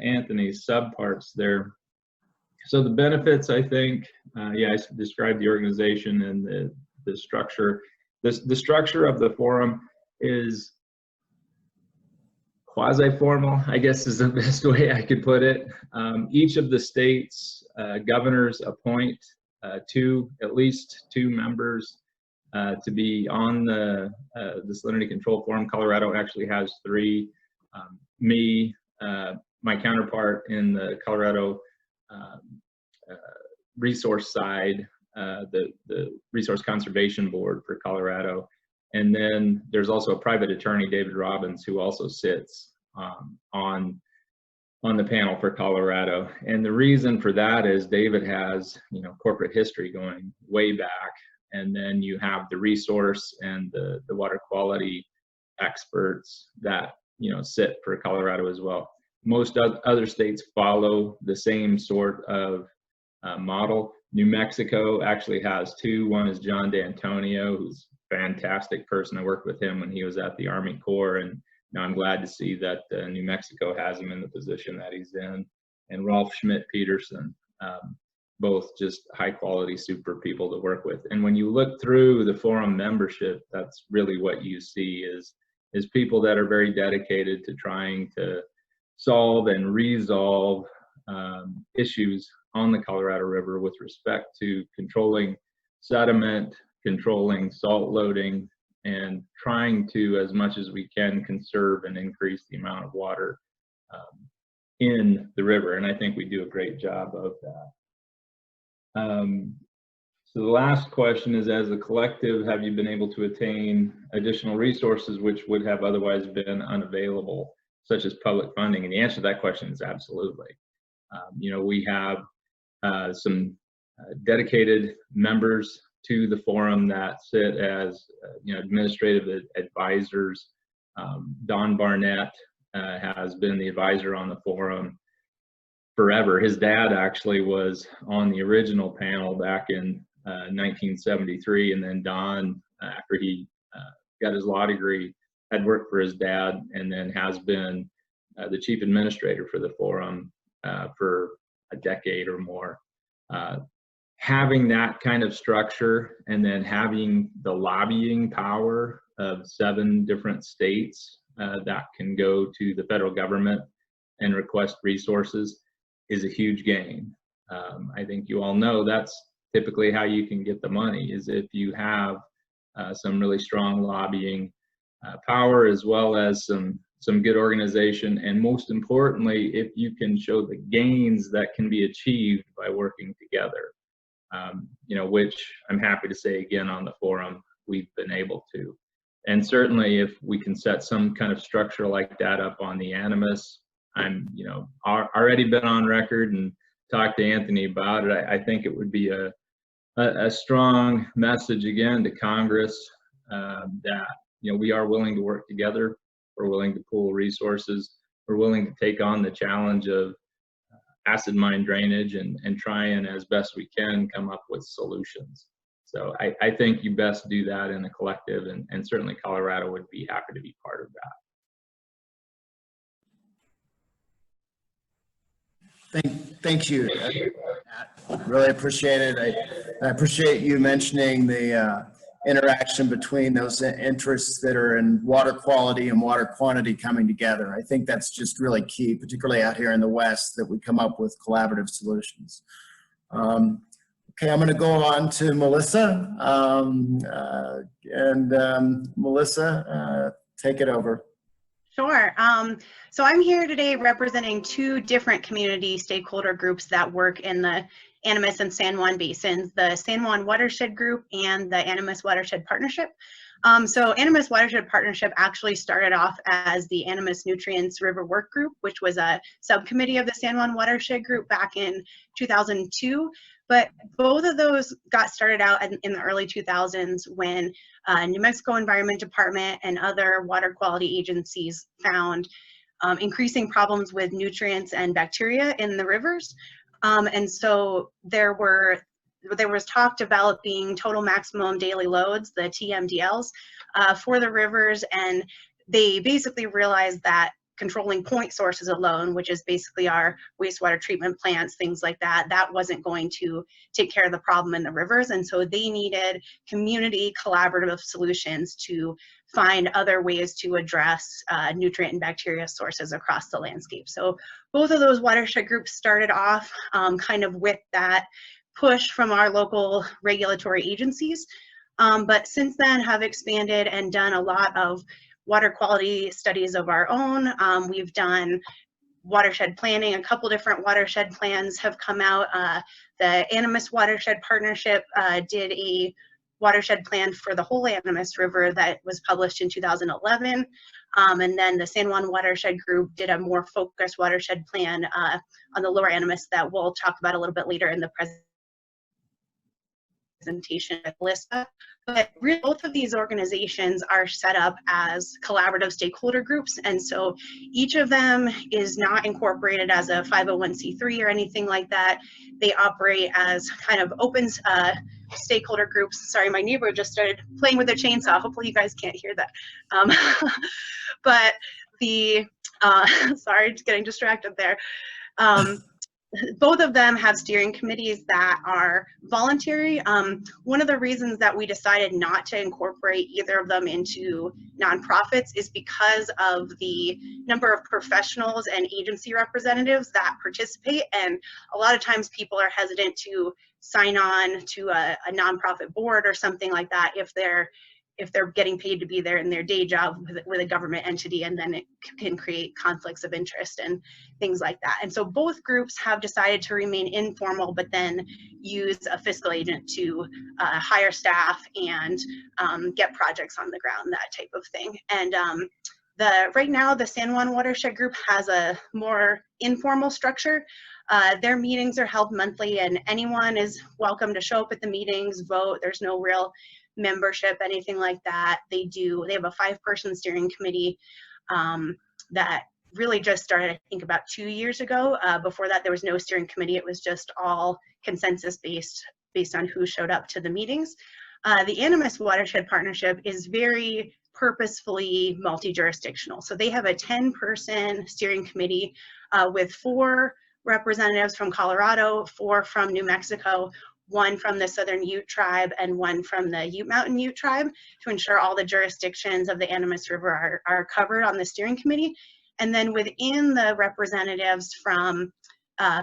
Anthony's subparts there. So the benefits, I think, I described the organization and the structure. The structure of the forum is quasi-formal, I guess is the best way I could put it. Each of the states' governors appoint at least two members to be on the Salinity Control Forum. Colorado actually has 3. Me, my counterpart in the Colorado resource side, the Resource Conservation Board for Colorado. And then there's also a private attorney, David Robbins, who also sits on the panel for Colorado. And the reason for that is David has, corporate history going way back. And then you have the resource and the water quality experts that, sit for Colorado as well. Most other states follow the same sort of model. New Mexico actually has 2. One is John D'Antonio, who's a fantastic person. I worked with him when he was at the Army Corps, and I'm glad to see that New Mexico has him in the position that he's in. And Rolf Schmidt-Peterson, both just high quality, super people to work with. And when you look through the forum membership, that's really what you see is people that are very dedicated to trying to solve and resolve issues on the Colorado River with respect to controlling sediment, controlling salt loading, and trying to, as much as we can, conserve and increase the amount of water in the river. And I think we do a great job of that. So the last question is, as a collective, have you been able to attain additional resources which would have otherwise been unavailable, such as public funding? And the answer to that question is absolutely. We have some dedicated members to the forum that sit as administrative advisors. Don Barnett has been the advisor on the forum forever. His dad actually was on the original panel back in 1973, and then Don, after he got his law degree, had worked for his dad, and then has been the chief administrator for the forum for a decade or more. Having that kind of structure, and then having the lobbying power of 7 different states that can go to the federal government and request resources is a huge gain. I think you all know that's typically how you can get the money, is if you have some really strong lobbying power, as well as some good organization, and most importantly, if you can show the gains that can be achieved by working together, which I'm happy to say again on the forum, we've been able to. And certainly if we can set some kind of structure like that up on the Animas, I'm already been on record and talked to Anthony about it. I think it would be a strong message again to Congress that we are willing to work together. We're willing to pool resources. We're willing to take on the challenge of acid mine drainage and try and, as best we can, come up with solutions. So I think you best do that in a collective, and certainly Colorado would be happy to be part of that. Thank you. Really appreciate it. I appreciate you mentioning the interaction between those interests that are in water quality and water quantity coming together. I think that's just really key, particularly out here in the West, that we come up with collaborative solutions. Okay, I'm going to go on to Melissa. Melissa, take it over. Sure. So I'm here today representing two different community stakeholder groups that work in the Animas and San Juan basins, the San Juan Watershed Group and the Animas Watershed Partnership. So Animas Watershed Partnership actually started off as the Animas Nutrients River Work Group, which was a subcommittee of the San Juan Watershed Group back in 2002. But both of those got started out in the early 2000s when New Mexico Environment Department and other water quality agencies found increasing problems with nutrients and bacteria in the rivers. And so there was talk developing total maximum daily loads, the TMDLs, for the rivers, and they basically realized that controlling point sources alone, which is basically our wastewater treatment plants, things like that, that wasn't going to take care of the problem in the rivers. And so they needed community collaborative solutions to find other ways to address nutrient and bacteria sources across the landscape. So both of those watershed groups started off kind of with that push from our local regulatory agencies, but since then have expanded and done a lot of water quality studies of our own. We've done watershed planning. A couple different watershed plans have come out. The Animas Watershed Partnership did a watershed plan for the whole Animas River that was published in 2011. And then the San Juan Watershed Group did a more focused watershed plan on the lower Animas that we'll talk about a little bit later in the presentation with Melissa. But really, both of these organizations are set up as collaborative stakeholder groups, and so each of them is not incorporated as a 501c3 or anything like that. They operate as kind of open stakeholder groups. Sorry, my neighbor just started playing with a chainsaw. Hopefully you guys can't hear that. But the, sorry, just getting distracted there. Both of them have steering committees that are voluntary. One of the reasons that we decided not to incorporate either of them into nonprofits is because of the number of professionals and agency representatives that participate, and a lot of times people are hesitant to sign on to a nonprofit board or something like that if they're getting paid to be there in their day job with a government entity, and then it can create conflicts of interest and things like that. And so both groups have decided to remain informal, but then use a fiscal agent to hire staff and get projects on the ground, that type of thing. And right now, the San Juan Watershed Group has a more informal structure. Their meetings are held monthly, and anyone is welcome to show up at the meetings, vote. There's no real membership, anything like that. They have a 5-person steering committee that really just started, I think, about 2 years ago. Before that, there was no steering committee. It was just all consensus based on who showed up to the meetings. The Animas Watershed Partnership is very purposefully multi-jurisdictional. So they have a 10-person steering committee with 4 representatives from Colorado, 4 from New Mexico, 1 from the Southern Ute Tribe, and 1 from the Ute Mountain Ute Tribe, to ensure all the jurisdictions of the Animas River are covered on the steering committee. And then within the representatives from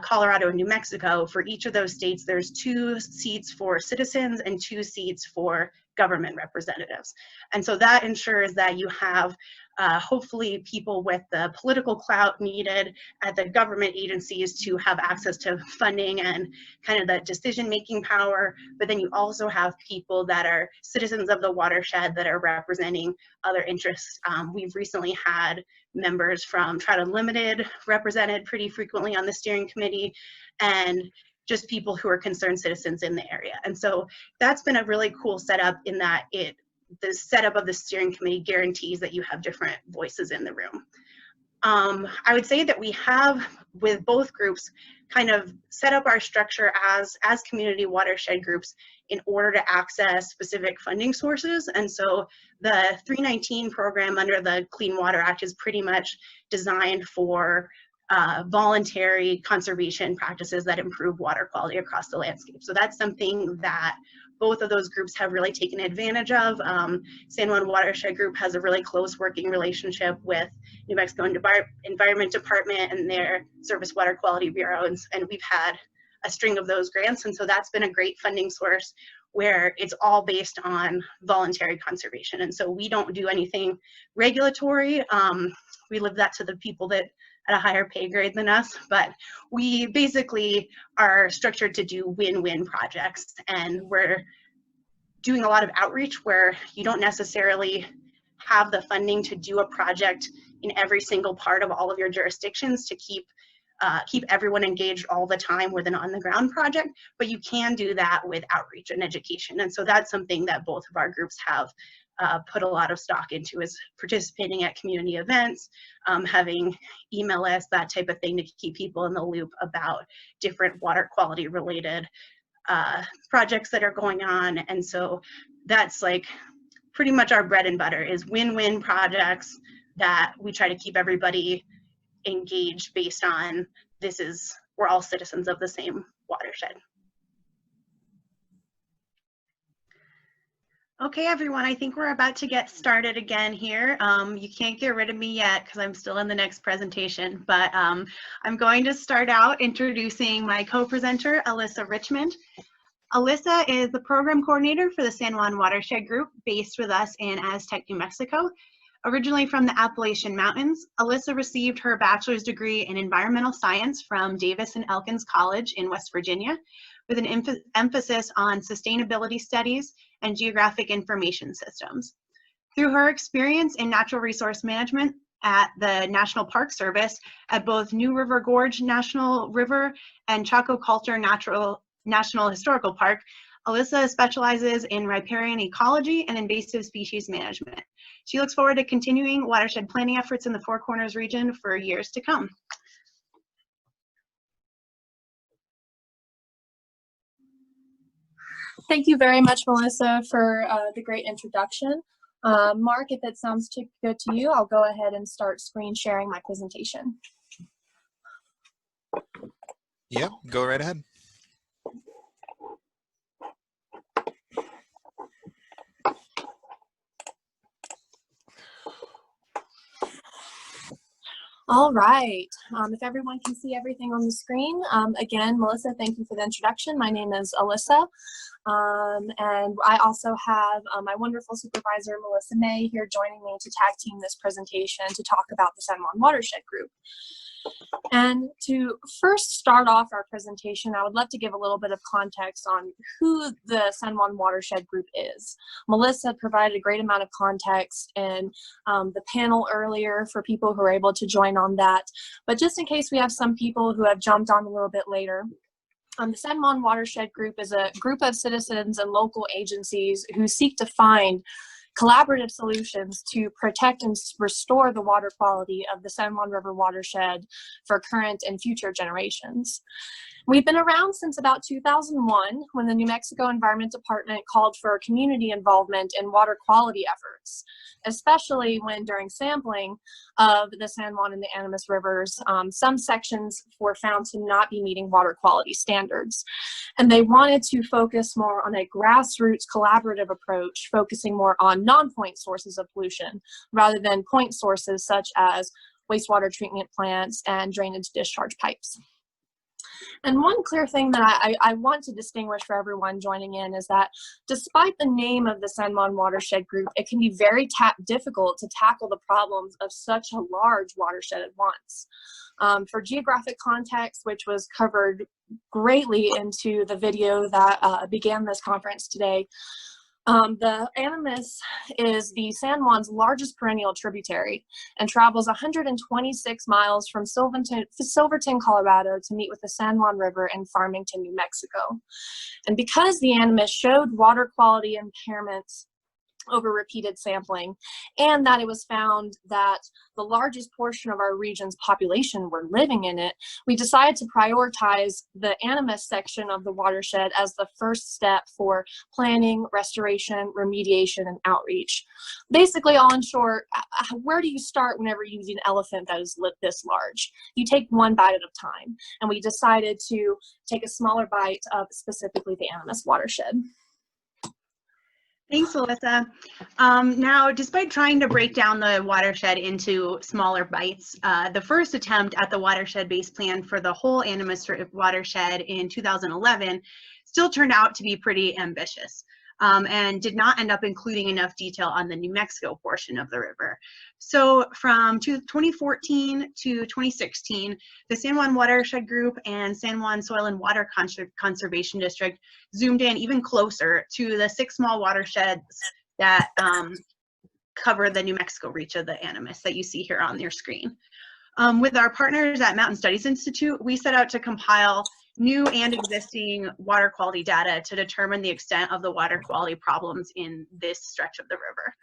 Colorado and New Mexico, for each of those states, there's 2 seats for citizens and 2 seats for government representatives. And so that ensures that you have hopefully people with the political clout needed at the government agencies to have access to funding and kind of the decision-making power, but then you also have people that are citizens of the watershed that are representing other interests. We've recently had members from Trout Unlimited represented pretty frequently on the steering committee, and just people who are concerned citizens in the area. And so that's been a really cool setup in that the setup of the steering committee guarantees that you have different voices in the room. I would say that we have, with both groups, kind of set up our structure as community watershed groups in order to access specific funding sources. And so the 319 program under the Clean Water Act is pretty much designed for voluntary conservation practices that improve water quality across the landscape. So that's something that both of those groups have really taken advantage of. San Juan Watershed Group has a really close working relationship with New Mexico Environment Department and their Surface Water Quality Bureau, and we've had a string of those grants, and so that's been a great funding source where it's all based on voluntary conservation. And so we don't do anything regulatory. We leave that to the people that at a higher pay grade than us, but we basically are structured to do win-win projects, and we're doing a lot of outreach where you don't necessarily have the funding to do a project in every single part of all of your jurisdictions to keep everyone engaged all the time with an on-the-ground project, but you can do that with outreach and education. And so that's something that both of our groups have put a lot of stock into, is participating at community events, having email lists, that type of thing, to keep people in the loop about different water quality related projects that are going on. And so that's like pretty much our bread and butter, is win-win projects that we try to keep everybody engaged based on we're all citizens of the same watershed. Okay, everyone, I think we're about to get started again here. You can't get rid of me yet because I'm still in the next presentation, but I'm going to start out introducing my co-presenter, Alyssa Richmond. Alyssa is the program coordinator for the San Juan Watershed Group, based with us in Aztec, New Mexico. Originally from the Appalachian Mountains, Alyssa received her bachelor's degree in environmental science from Davis and Elkins College in West Virginia, with an emphasis on sustainability studies and geographic information systems. Through her experience in natural resource management at the National Park Service at both New River Gorge National River and Chaco Culture National Historical Park, Alyssa specializes in riparian ecology and invasive species management. She looks forward to continuing watershed planning efforts in the Four Corners region for years to come. Thank you very much, Melissa, for the great introduction. Mark, if it sounds good to you, I'll go ahead and start screen sharing my presentation. Yeah, go right ahead. All right, if everyone can see everything on the screen. Again, Melissa, thank you for the introduction. My name is Alyssa, and I also have my wonderful supervisor, Melissa May, here joining me to tag team this presentation to talk about the San Juan Watershed Group. And to first start off our presentation, I would love to give a little bit of context on who the San Juan Watershed Group is. Melissa provided a great amount of context in the panel earlier for people who are able to join on that. But just in case we have some people who have jumped on a little bit later, the San Juan Watershed Group is a group of citizens and local agencies who seek to find collaborative solutions to protect and restore the water quality of the San Juan River watershed for current and future generations. We've been around since about 2001, when the New Mexico Environment Department called for community involvement in water quality efforts, especially when during sampling of the San Juan and the Animas rivers, some sections were found to not be meeting water quality standards. And they wanted to focus more on a grassroots collaborative approach, focusing more on non-point sources of pollution rather than point sources such as wastewater treatment plants and drainage discharge pipes. And one clear thing that I want to distinguish for everyone joining in is that despite the name of the San Juan Watershed Group, it can be very difficult to tackle the problems of such a large watershed at once. For geographic context, which was covered greatly into the video that began this conference today, the Animas is the San Juan's largest perennial tributary and travels 126 miles from Silverton, Colorado to meet with the San Juan River in Farmington, New Mexico. And because the Animas showed water quality impairments over repeated sampling, and that it was found that the largest portion of our region's population were living in it, we decided to prioritize the Animas section of the watershed as the first step for planning, restoration, remediation, and outreach. Basically, all in short, where do you start whenever you see an elephant that is this large? You take one bite at a time, and we decided to take a smaller bite of specifically the Animas watershed. Thanks, Alyssa. Now, despite trying to break down the watershed into smaller bites, the first attempt at the watershed-based plan for the whole Animas watershed in 2011 still turned out to be pretty ambitious, and did not end up including enough detail on the New Mexico portion of the river. So from 2014 to 2016, the San Juan Watershed Group and San Juan Soil and Water Conservation District zoomed in even closer to the 6 small watersheds that cover the New Mexico reach of the Animas that you see here on your screen. With our partners at Mountain Studies Institute, we set out to compile new and existing water quality data to determine the extent of the water quality problems in this stretch of the river.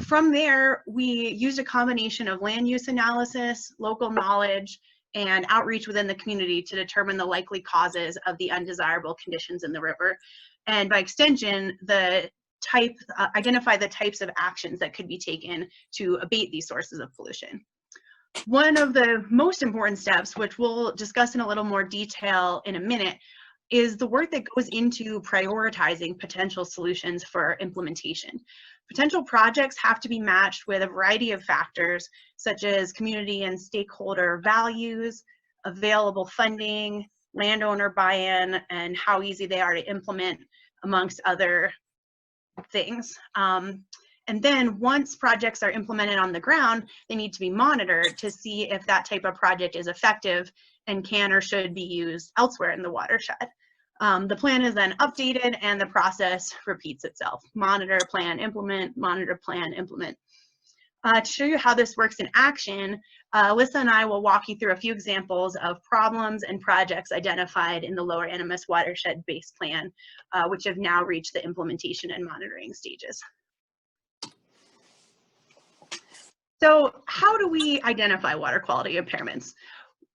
From there, we used a combination of land use analysis, local knowledge, and outreach within the community to determine the likely causes of the undesirable conditions in the river. And by extension, identify the types of actions that could be taken to abate these sources of pollution. One of the most important steps, which we'll discuss in a little more detail in a minute, is the work that goes into prioritizing potential solutions for implementation. Potential projects have to be matched with a variety of factors, such as community and stakeholder values, available funding, landowner buy-in, and how easy they are to implement, amongst other things. And then once projects are implemented on the ground, they need to be monitored to see if that type of project is effective and can or should be used elsewhere in the watershed. The plan is then updated and the process repeats itself. Monitor, plan, implement, monitor, plan, implement. To show you how this works in action, Alyssa and I will walk you through a few examples of problems and projects identified in the Lower Animas Watershed Base Plan, which have now reached the implementation and monitoring stages. So how do we identify water quality impairments?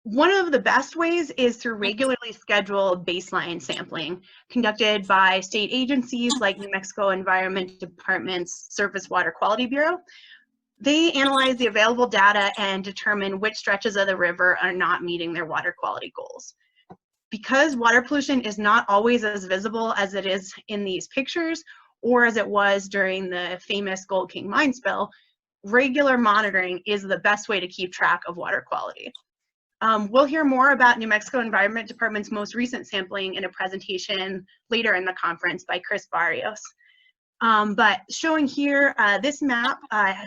One of the best ways is through regularly scheduled baseline sampling conducted by state agencies like New Mexico Environment Department's Surface Water Quality Bureau. They analyze the available data and determine which stretches of the river are not meeting their water quality goals. Because water pollution is not always as visible as it is in these pictures or as it was during the famous Gold King mine spill, regular monitoring is the best way to keep track of water quality. We'll hear more about New Mexico Environment Department's most recent sampling in a presentation later in the conference by Chris Barrios. But showing here, this map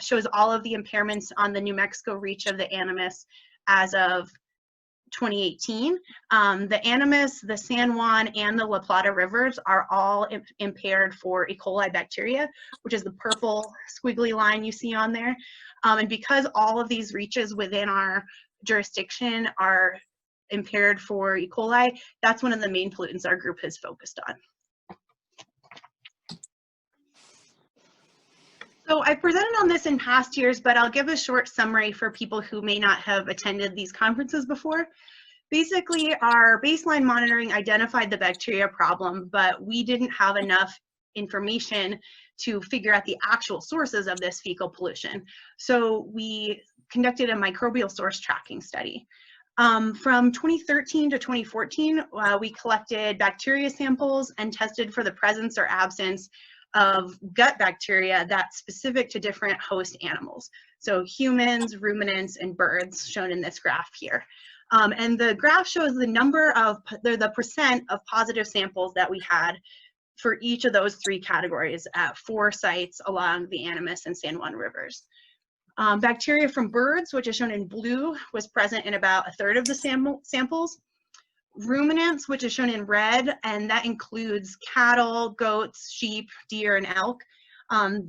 shows all of the impairments on the New Mexico reach of the Animas as of 2018. The Animas, the San Juan, and the La Plata rivers are all impaired for E. coli bacteria, which is the purple squiggly line you see on there. And because all of these reaches within our jurisdiction are impaired for E. coli, that's one of the main pollutants our group has focused on. So I presented on this in past years, but I'll give a short summary for people who may not have attended these conferences before. Basically, our baseline monitoring identified the bacteria problem, but we didn't have enough information to figure out the actual sources of this fecal pollution. So we conducted a microbial source tracking study. From 2013 to 2014, we collected bacteria samples and tested for the presence or absence of gut bacteria that's specific to different host animals. So humans, ruminants, and birds shown in this graph here. And the graph shows the number of, the percent of positive samples that we had for each of those 3 categories at 4 sites along the Animas and San Juan rivers. Bacteria from birds, which is shown in blue, was present in about 1/3 of the samples. Ruminants, which is shown in red, and that includes cattle, goats, sheep, deer, and elk.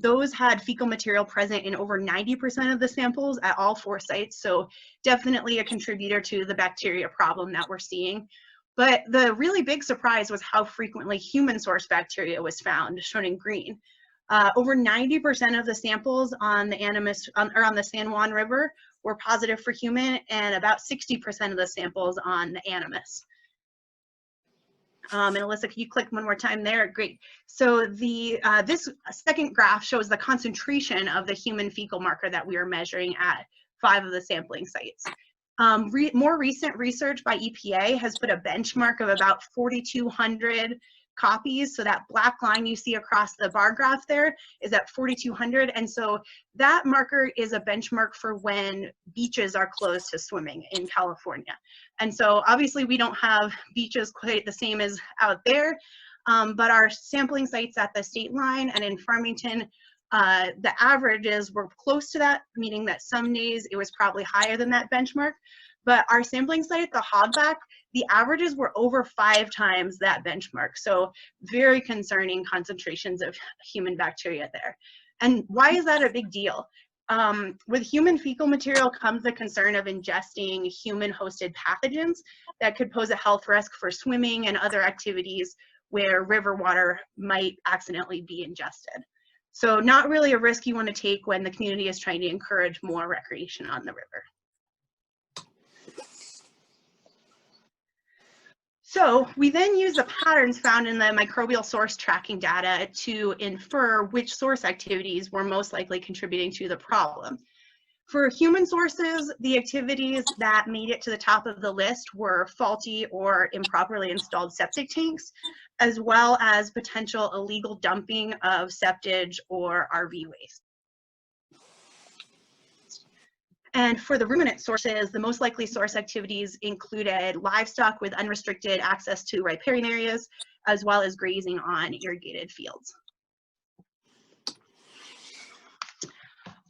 Those had fecal material present in over 90% of the samples at all 4 sites, so definitely a contributor to the bacteria problem that we're seeing. But the really big surprise was how frequently human source bacteria was found, shown in green. Over 90% of the samples on the on the San Juan River were positive for human, and about 60% of the samples on the Animas. And Alyssa, can you click one more time there? Great. So this second graph shows the concentration of the human fecal marker that we are measuring at 5 of the sampling sites. More recent research by EPA has put a benchmark of about 4,200 copies. So that black line you see across the bar graph there is at 4,200. And so that marker is a benchmark for when beaches are closed to swimming in California. And so obviously we don't have beaches quite the same as out there, but our sampling sites at the state line and in Farmington, the averages were close to that, meaning that some days it was probably higher than that benchmark. But our sampling site, the Hogback, the averages were over 5 times that benchmark. So very concerning concentrations of human bacteria there. And why is that a big deal? With human fecal material comes the concern of ingesting human-hosted pathogens that could pose a health risk for swimming and other activities where river water might accidentally be ingested. So not really a risk you want to take when the community is trying to encourage more recreation on the river. So we then use the patterns found in the microbial source tracking data to infer which source activities were most likely contributing to the problem. For human sources, the activities that made it to the top of the list were faulty or improperly installed septic tanks, as well as potential illegal dumping of septage or RV waste. And for the ruminant sources, the most likely source activities included livestock with unrestricted access to riparian areas, as well as grazing on irrigated fields.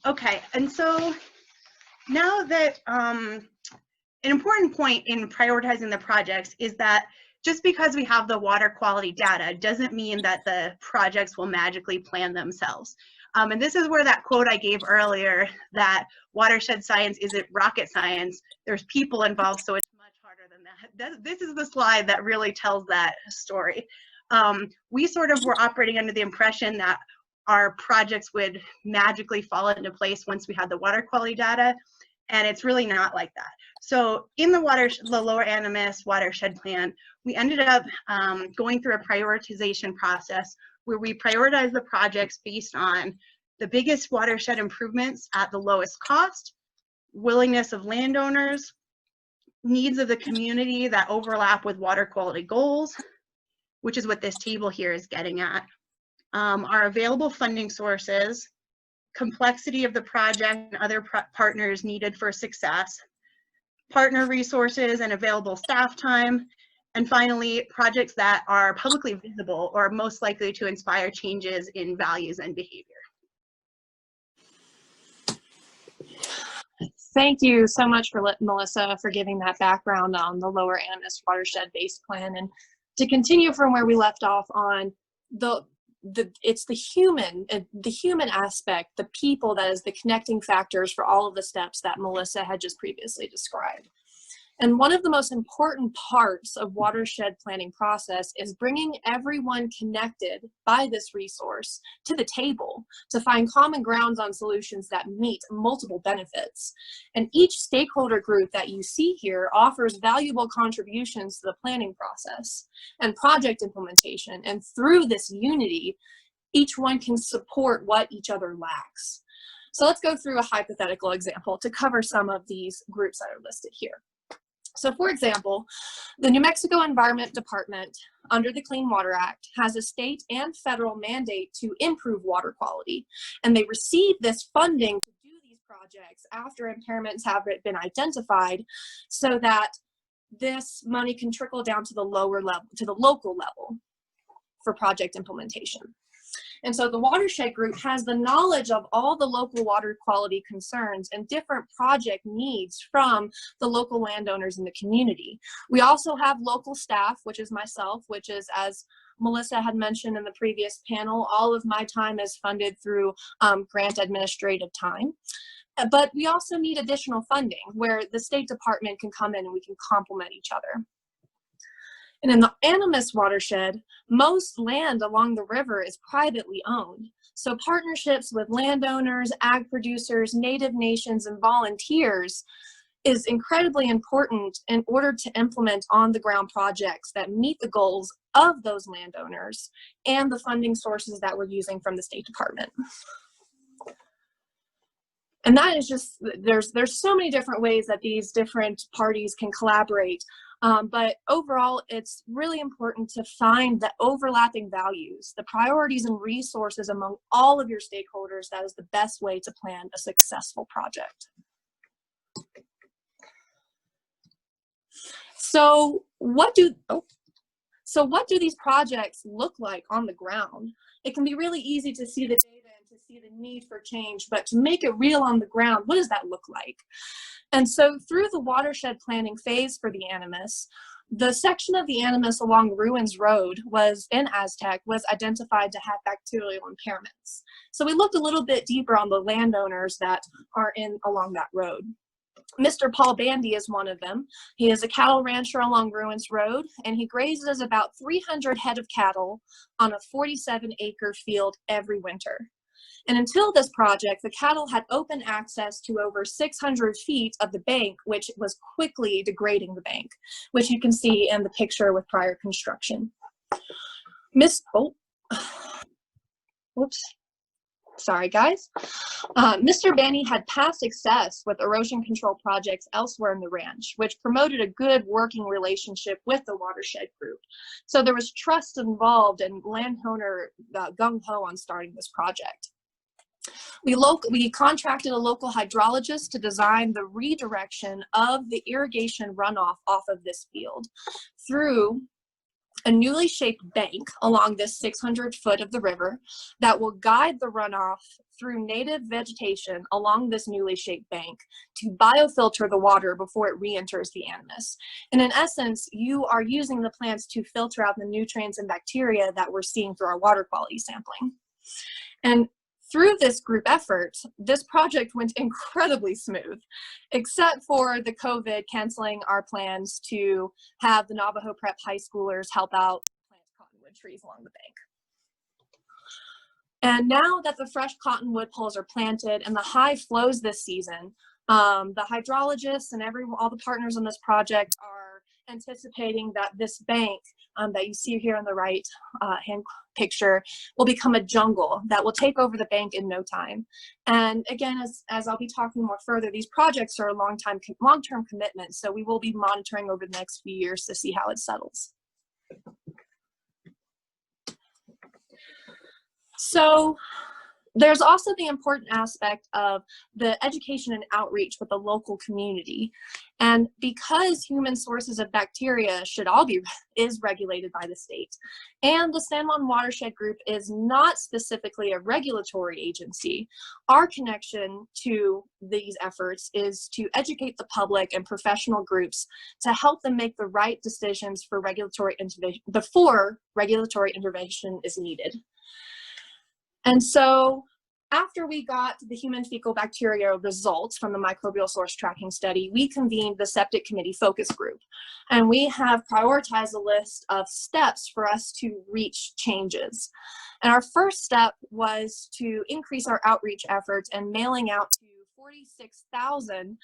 Okay, and so now that an important point in prioritizing the projects is that just because we have the water quality data doesn't mean that the projects will magically plan themselves. And this is where that quote I gave earlier, that watershed science isn't rocket science, there's people involved, so it's much harder than that. This is the slide that really tells that story. We sort of were operating under the impression that our projects would magically fall into place once we had the water quality data, and it's really not like that. So in the Lower Animas watershed plan, we ended up going through a prioritization process where we prioritize the projects based on the biggest watershed improvements at the lowest cost, willingness of landowners, needs of the community that overlap with water quality goals, which is what this table here is getting at, our available funding sources, complexity of the project and other partners needed for success, partner resources and available staff time, and finally, projects that are publicly visible or most likely to inspire changes in values and behavior. Thank you so much for Melissa for giving that background on the Lower Animas watershed-based plan, and to continue from where we left off on it's the human aspect, the people, that is the connecting factors for all of the steps that Melissa had just previously described. And one of the most important parts of watershed planning process is bringing everyone connected by this resource to the table to find common grounds on solutions that meet multiple benefits. And each stakeholder group that you see here offers valuable contributions to the planning process and project implementation. And through this unity, each one can support what each other lacks. So let's go through a hypothetical example to cover some of these groups that are listed here. So for example, the New Mexico Environment Department under the Clean Water Act has a state and federal mandate to improve water quality, and they receive this funding to do these projects after impairments have been identified, so that this money can trickle down to the lower level, to the local level for project implementation. And so the watershed group has the knowledge of all the local water quality concerns and different project needs from the local landowners in the community. We also have local staff, which is myself, which is, as Melissa had mentioned in the previous panel, all of my time is funded through grant administrative time. But we also need additional funding where the State Department can come in and we can complement each other. And in the Animas watershed, most land along the river is privately owned. So partnerships with landowners, ag producers, native nations, and volunteers is incredibly important in order to implement on-the-ground projects that meet the goals of those landowners and the funding sources that we're using from the State Department. And that is just, there's so many different ways that these different parties can collaborate. But overall, it's really important to find the overlapping values, the priorities and resources among all of your stakeholders. That is the best way to plan a successful project. So what do these projects look like on the ground? It can be really easy to see the data and to see the need for change, but to make it real on the ground, what does that look like? And so through the watershed planning phase for the Animas, the section of the Animas along Ruins Road in Aztec was identified to have bacterial impairments. So we looked a little bit deeper on the landowners that are along that road. Mr. Paul Bandy is one of them. He is a cattle rancher along Ruins Road, and he grazes about 300 head of cattle on a 47-acre field every winter. And until this project, the cattle had open access to over 600 feet of the bank, which was quickly degrading the bank, which you can see in the picture with prior construction. Sorry, guys. Mr. Bandy had past success with erosion control projects elsewhere in the ranch, which promoted a good working relationship with the watershed group. So there was trust involved and landowner gung-ho on starting this project. We contracted a local hydrologist to design the redirection of the irrigation runoff off of this field through a newly shaped bank along this 600 foot of the river that will guide the runoff through native vegetation along this newly shaped bank to biofilter the water before it re-enters the Animas. And in essence, you are using the plants to filter out the nutrients and bacteria that we're seeing through our water quality sampling. And through this group effort, this project went incredibly smooth, except for the COVID canceling our plans to have the Navajo Prep high schoolers help out plant cottonwood trees along the bank. And now that the fresh cottonwood poles are planted and the high flows this season, the hydrologists and all the partners on this project are anticipating that this bank that you see here on the right hand picture will become a jungle that will take over the bank in no time. And again, as I'll be talking more further, these projects are a long-term commitment, so we will be monitoring over the next few years to see how it settles. So there's also the important aspect of the education and outreach with the local community. And because human sources of bacteria is regulated by the state, and the San Juan Watershed Group is not specifically a regulatory agency, our connection to these efforts is to educate the public and professional groups to help them make the right decisions for regulatory intervention before regulatory intervention is needed. And so after we got the human fecal bacteria results from the microbial source tracking study, we convened the septic committee focus group. And we have prioritized a list of steps for us to reach changes. And our first step was to increase our outreach efforts and mailing out to 46,000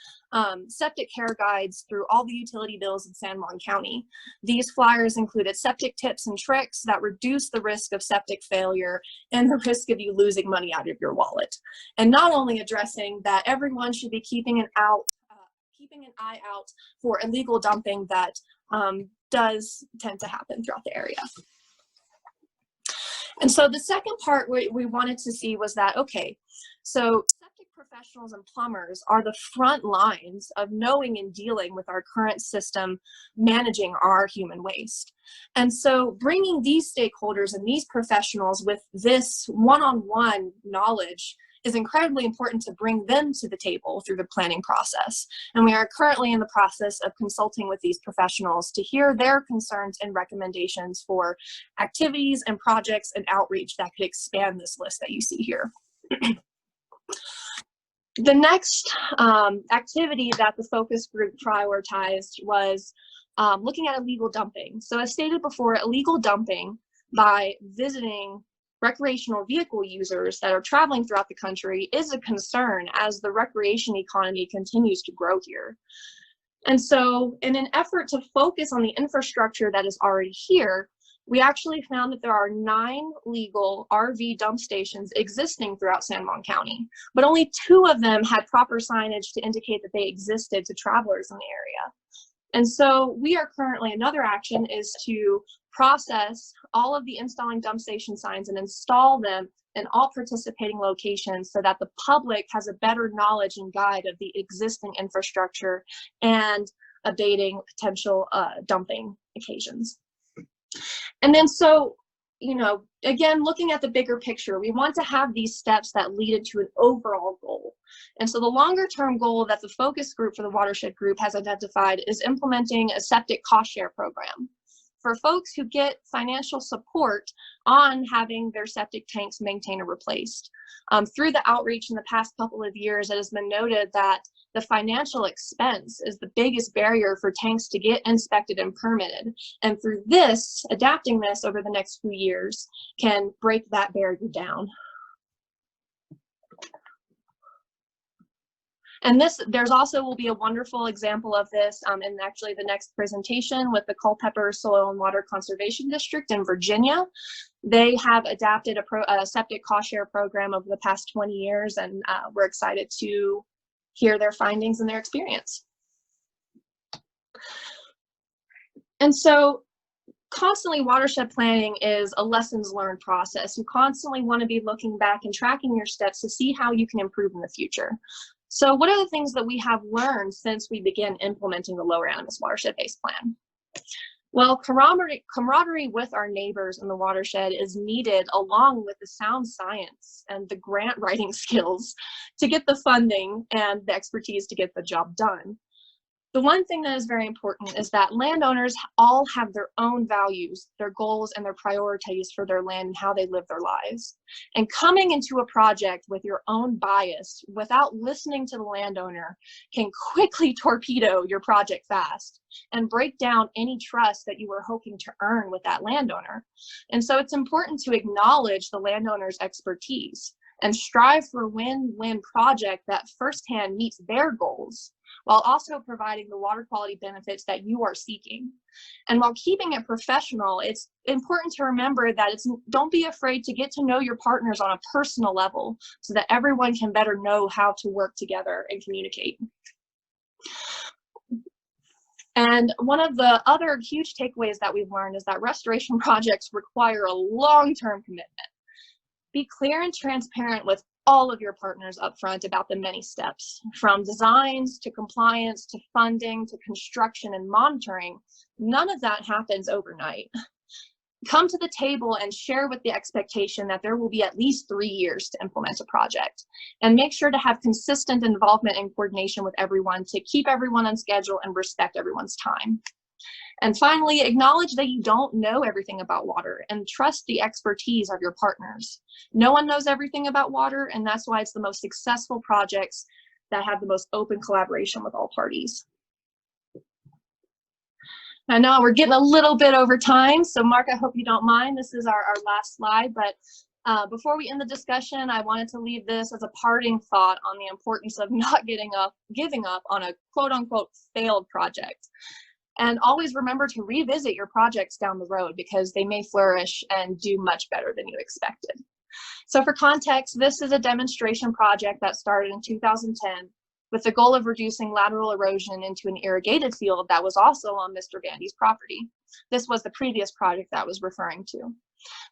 septic care guides through all the utility bills in San Juan County. These flyers included septic tips and tricks that reduce the risk of septic failure and the risk of you losing money out of your wallet. And not only addressing that everyone should be keeping an eye out for illegal dumping that does tend to happen throughout the area. And so the second part we wanted to see was that, okay, so septic professionals and plumbers are the front lines of knowing and dealing with our current system, managing our human waste. And so bringing these stakeholders and these professionals with this one-on-one knowledge is incredibly important to bring them to the table through the planning process. And we are currently in the process of consulting with these professionals to hear their concerns and recommendations for activities and projects and outreach that could expand this list that you see here. The next activity that the focus group prioritized was looking at illegal dumping. So as stated before, illegal dumping by visiting recreational vehicle users that are traveling throughout the country is a concern as the recreation economy continues to grow here. And so in an effort to focus on the infrastructure that is already here, we actually found that there are 9 legal RV dump stations existing throughout San Juan County, but only 2 of them had proper signage to indicate that they existed to travelers in the area. And so we are currently, another action is to process all of the installing dump station signs and install them in all participating locations so that the public has a better knowledge and guide of the existing infrastructure and abating potential dumping occasions. And then so, you know, again, looking at the bigger picture, we want to have these steps that lead into an overall goal. And so the longer term goal that the focus group for the watershed group has identified is implementing a septic cost share program for folks who get financial support on having their septic tanks maintained or replaced. Through the outreach in the past couple of years, it has been noted that the financial expense is the biggest barrier for tanks to get inspected and permitted. And through this, adapting this over the next few years can break that barrier down. And there's also will be a wonderful example of this in actually the next presentation with the Culpeper Soil and Water Conservation District in Virginia. They have adapted a septic cost share program over the past 20 years, and we're excited to hear their findings and their experience. And so constantly watershed planning is a lessons learned process. You constantly want to be looking back and tracking your steps to see how you can improve in the future. So what are the things that we have learned since we began implementing the Lower Animas Watershed-Based Plan? Well, camaraderie with our neighbors in the watershed is needed along with the sound science and the grant writing skills to get the funding and the expertise to get the job done. The one thing that is very important is that landowners all have their own values, their goals, and their priorities for their land and how they live their lives. And coming into a project with your own bias without listening to the landowner can quickly torpedo your project fast and break down any trust that you were hoping to earn with that landowner. And so it's important to acknowledge the landowner's expertise and strive for a win-win project that firsthand meets their goals, while also providing the water quality benefits that you are seeking. And while keeping it professional, it's important to remember that don't be afraid to get to know your partners on a personal level so that everyone can better know how to work together and communicate. And one of the other huge takeaways that we've learned is that restoration projects require a long-term commitment. Be clear and transparent with all of your partners up front about the many steps, from designs to compliance to funding to construction and monitoring. None of that happens overnight. Come to the table and share with the expectation that there will be at least 3 years to implement a project. And make sure to have consistent involvement and coordination with everyone to keep everyone on schedule and respect everyone's time. And finally, acknowledge that you don't know everything about water and trust the expertise of your partners. No one knows everything about water, and that's why it's the most successful projects that have the most open collaboration with all parties. I know we're getting a little bit over time, so Mark, I hope you don't mind. This is our last slide, but before we end the discussion, I wanted to leave this as a parting thought on the importance of not giving up on a quote-unquote failed project. And always remember to revisit your projects down the road because they may flourish and do much better than you expected. So for context, this is a demonstration project that started in 2010 with the goal of reducing lateral erosion into an irrigated field that was also on Mr. Gandy's property. This was the previous project that I was referring to.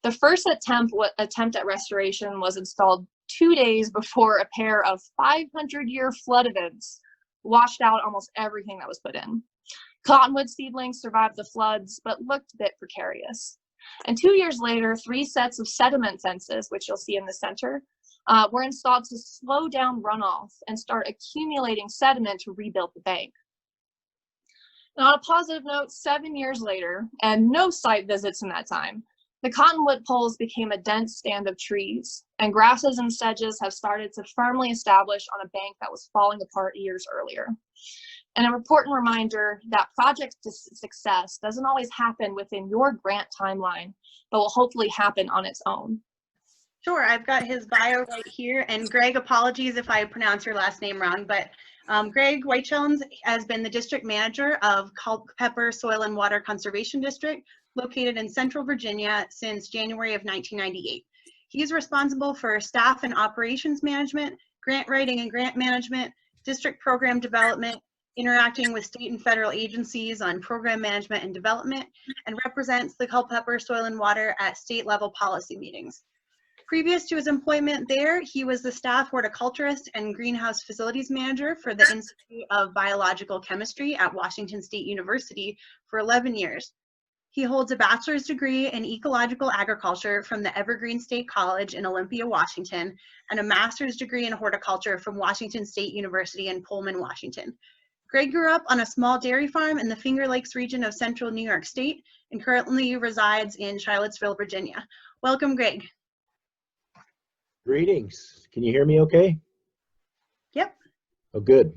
The first attempt at restoration was installed 2 days before a pair of 500-year flood events washed out almost everything that was put in. Cottonwood seedlings survived the floods, but looked a bit precarious. And 2 years later, 3 sets of sediment fences, which you'll see in the center, were installed to slow down runoff and start accumulating sediment to rebuild the bank. And on a positive note, 7 years later, and no site visits in that time, the cottonwood poles became a dense stand of trees, and grasses and sedges have started to firmly establish on a bank that was falling apart years earlier. And an important reminder that project success doesn't always happen within your grant timeline, but will hopefully happen on its own. Sure, I've got his bio right here. And Greg, apologies if I pronounce your last name wrong, but Greg Whitechellens has been the district manager of Culpeper Soil and Water Conservation District, located in Central Virginia since January of 1998. He is responsible for staff and operations management, grant writing and grant management, district program development, interacting with state and federal agencies on program management and development, and represents the Culpeper Soil and Water at state level policy meetings. Previous to his employment there, he was the staff horticulturist and greenhouse facilities manager for the Institute of Biological Chemistry at Washington State University for 11 years. He holds a bachelor's degree in ecological agriculture from the Evergreen State College in Olympia, Washington, and a master's degree in horticulture from Washington State University in Pullman, Washington. Greg grew up on a small dairy farm in the Finger Lakes region of central New York State and currently resides in Charlottesville, Virginia. Welcome, Greg. Greetings. Can you hear me okay? Yep. Oh, good.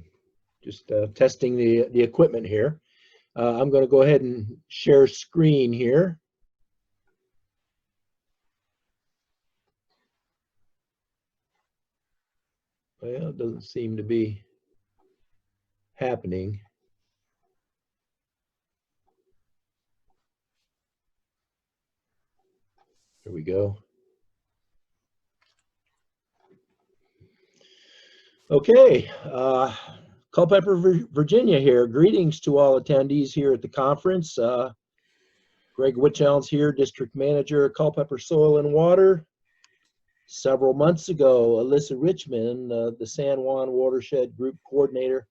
Just testing the equipment here. I'm going to go ahead and share screen here. Well, it doesn't seem to be happening. Here we go. Okay, Culpeper, Virginia here. Greetings to all attendees here at the conference. Greg Whitechellens here, District Manager at Culpeper Soil and Water. Several months ago, Alyssa Richmond, the San Juan Watershed Group Coordinator,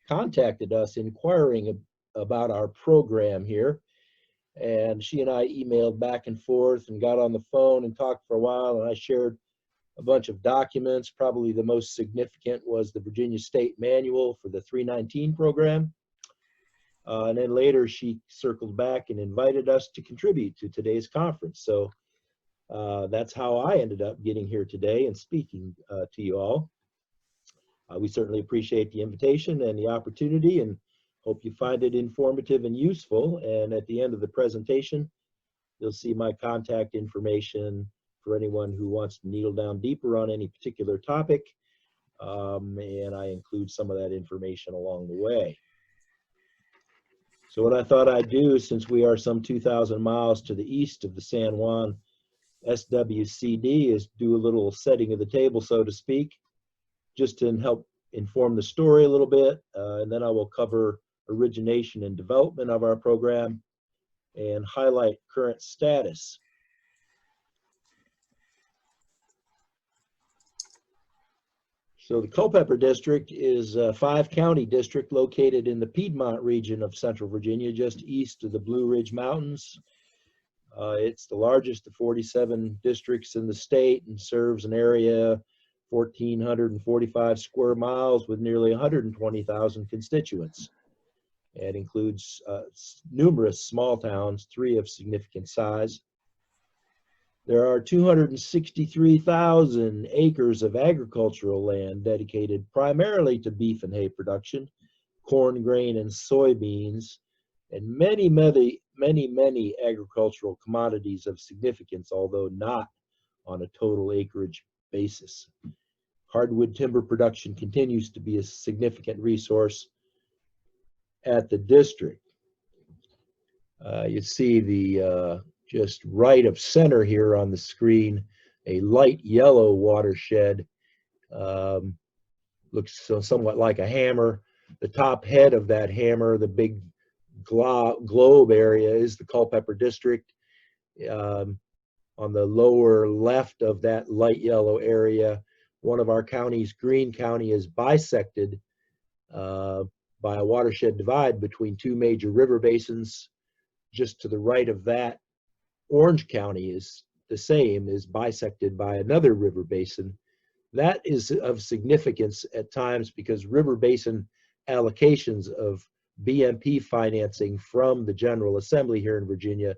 contacted us inquiring about our program here. And she and I emailed back and forth and got on the phone and talked for a while, and I shared a bunch of documents. Probably the most significant was the Virginia State Manual for the 319 program. And then later she circled back and invited us to contribute to today's conference. So that's how I ended up getting here today and speaking to you all. We certainly appreciate the invitation and the opportunity and hope you find it informative and useful. And at the end of the presentation, you'll see my contact information for anyone who wants to needle down deeper on any particular topic, and I include some of that information along the way. So what I thought I'd do, since we are some 2,000 miles to the east of the San Juan SWCD, is do a little setting of the table, so to speak, just to help inform the story a little bit, and then I will cover origination and development of our program and highlight current status. So the Culpeper District is a 5-county district located in the Piedmont region of Central Virginia, just east of the Blue Ridge Mountains. It's the largest of 47 districts in the state and serves an area 1,445 square miles with nearly 120,000 constituents. It includes numerous small towns, 3 of significant size. There are 263,000 acres of agricultural land dedicated primarily to beef and hay production, corn, grain, and soybeans, and many agricultural commodities of significance, although not on a total acreage basis. Hardwood timber production continues to be a significant resource at the district. You see the just right of center here on the screen, a light yellow watershed. Looks somewhat like a hammer. The top head of that hammer, the big globe area, is the Culpeper District. On the lower left of that light yellow area, one of our counties, Greene County, is bisected by a watershed divide between 2 major river basins. Just to the right of that, Orange County is the same, is bisected by another river basin. That is of significance at times because river basin allocations of BMP financing from the General Assembly here in Virginia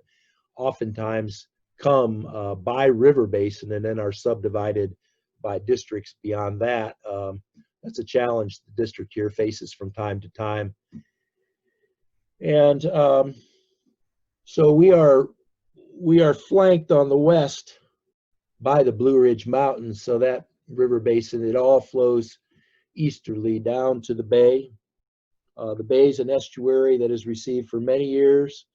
oftentimes come by river basin and then are subdivided by districts beyond that. That's a challenge the district here faces from time to time. And so we are flanked on the west by the Blue Ridge Mountains. So that river basin, it all flows easterly down to the bay. The bay is an estuary that has received for many years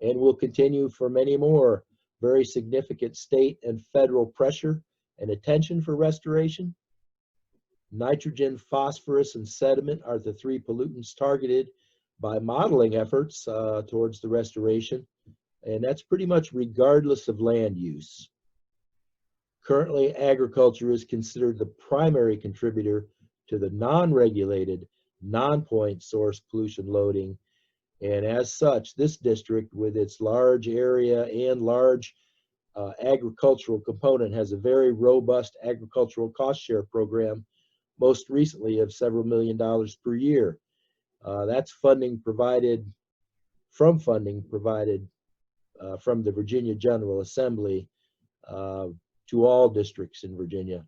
and will continue for many more very significant state and federal pressure and attention for restoration. Nitrogen, phosphorus, and sediment are the three pollutants targeted by modeling efforts towards the restoration, and that's pretty much regardless of land use. Currently, agriculture is considered the primary contributor to the non-regulated, non-point source pollution loading, and as such, this district, with its large area and large agricultural component, has a very robust agricultural cost share program, most recently of several $1 million per year. That's funding provided from the Virginia General Assembly to all districts in Virginia.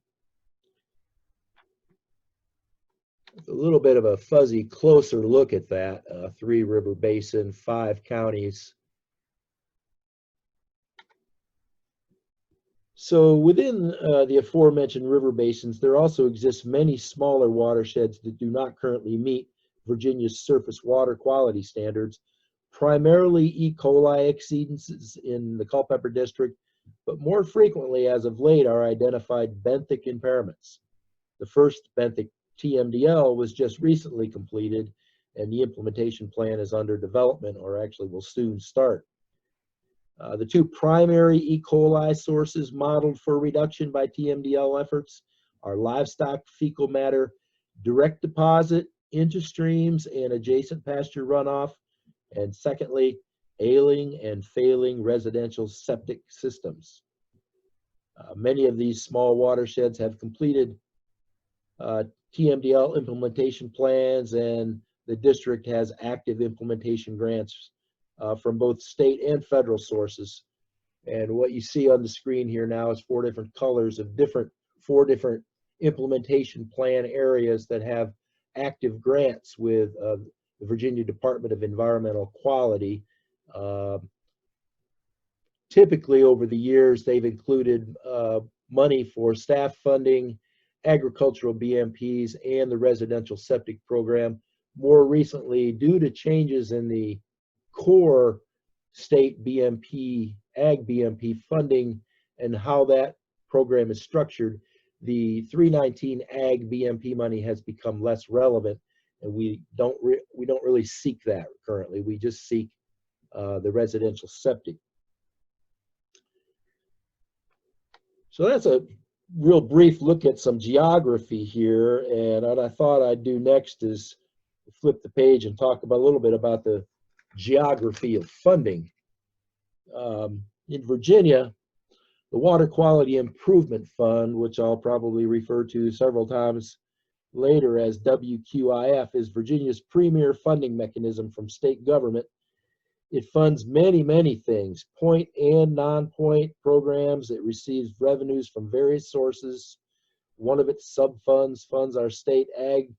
A little bit of a fuzzy, closer look at that. Three river basin, 5 counties. So within the aforementioned river basins, there also exists many smaller watersheds that do not currently meet Virginia's surface water quality standards, primarily E. coli exceedances in the Culpeper District, but more frequently as of late are identified benthic impairments. The first benthic TMDL was just recently completed, and the implementation plan is under development, or actually will soon start. The two primary E. coli sources modeled for reduction by TMDL efforts are livestock fecal matter direct deposit into streams and adjacent pasture runoff, and secondly, ailing and failing residential septic systems. Many of these small watersheds have completed TMDL implementation plans, and the district has active implementation grants from both state and federal sources. And what you see on the screen here now is 4 different colors of 4 different implementation plan areas that have active grants with the Virginia Department of Environmental Quality. Typically over the years, they've included money for staff funding, agricultural BMPs, and the residential septic program. More recently, due to changes in the core state BMP, ag BMP funding and how that program is structured, the 319 ag BMP money has become less relevant, and we don't really seek that currently. We just seek the residential septic. So that's a real brief look at some geography here, and what I thought I'd do next is flip the page and talk about a little bit about the geography of funding. In Virginia, the Water Quality Improvement Fund, which I'll probably refer to several times later as WQIF, is Virginia's premier funding mechanism from state government. It funds many, many things, point and non-point programs. It receives revenues from various sources. One of its sub-funds funds our state ag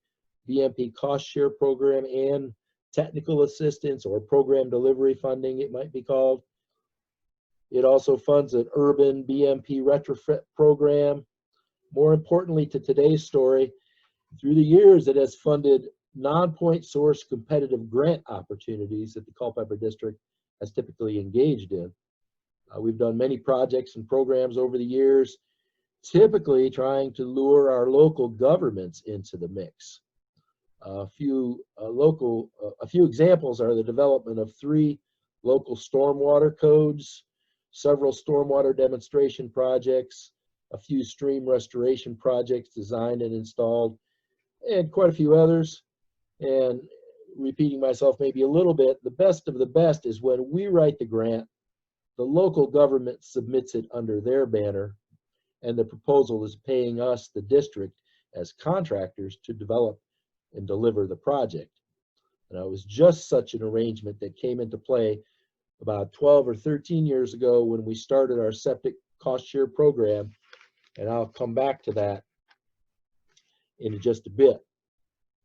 BMP cost share program and technical assistance, or program delivery funding, it might be called. It also funds an urban BMP retrofit program. More importantly to today's story, through the years it has funded non-point source competitive grant opportunities that the Culpeper District has typically engaged in. We've done many projects and programs over the years, typically trying to lure our local governments into the mix. A few examples are the development of 3 local stormwater codes, several stormwater demonstration projects, a few stream restoration projects designed and installed, and quite a few others. And repeating myself maybe a little bit, the best of the best is when we write the grant, the local government submits it under their banner, and the proposal is paying us, the district, as contractors to develop and deliver the project. And it was just such an arrangement that came into play about 12 or 13 years ago when we started our septic cost share program, and I'll come back to that in just a bit.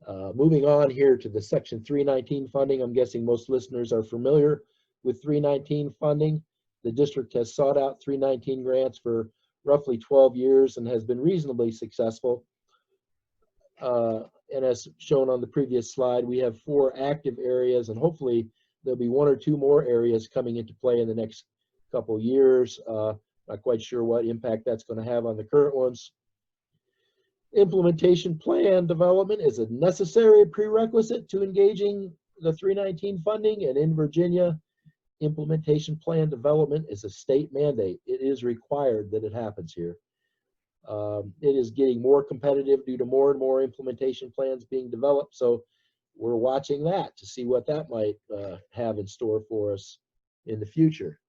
Moving on here to the Section 319 funding, I'm guessing most listeners are familiar with 319 funding. The district has sought out 319 grants for roughly 12 years and has been reasonably successful. And as shown on the previous slide, we have 4 active areas, and hopefully there'll be 1 or 2 more areas coming into play in the next couple years. Not quite sure what impact that's going to have on the current ones. Implementation plan development is a necessary prerequisite to engaging the 319 funding, and in Virginia, implementation plan development is a state mandate. It is required that it happens here. It is getting more competitive due to more and more implementation plans being developed, so we're watching that to see what that might have in store for us in the future.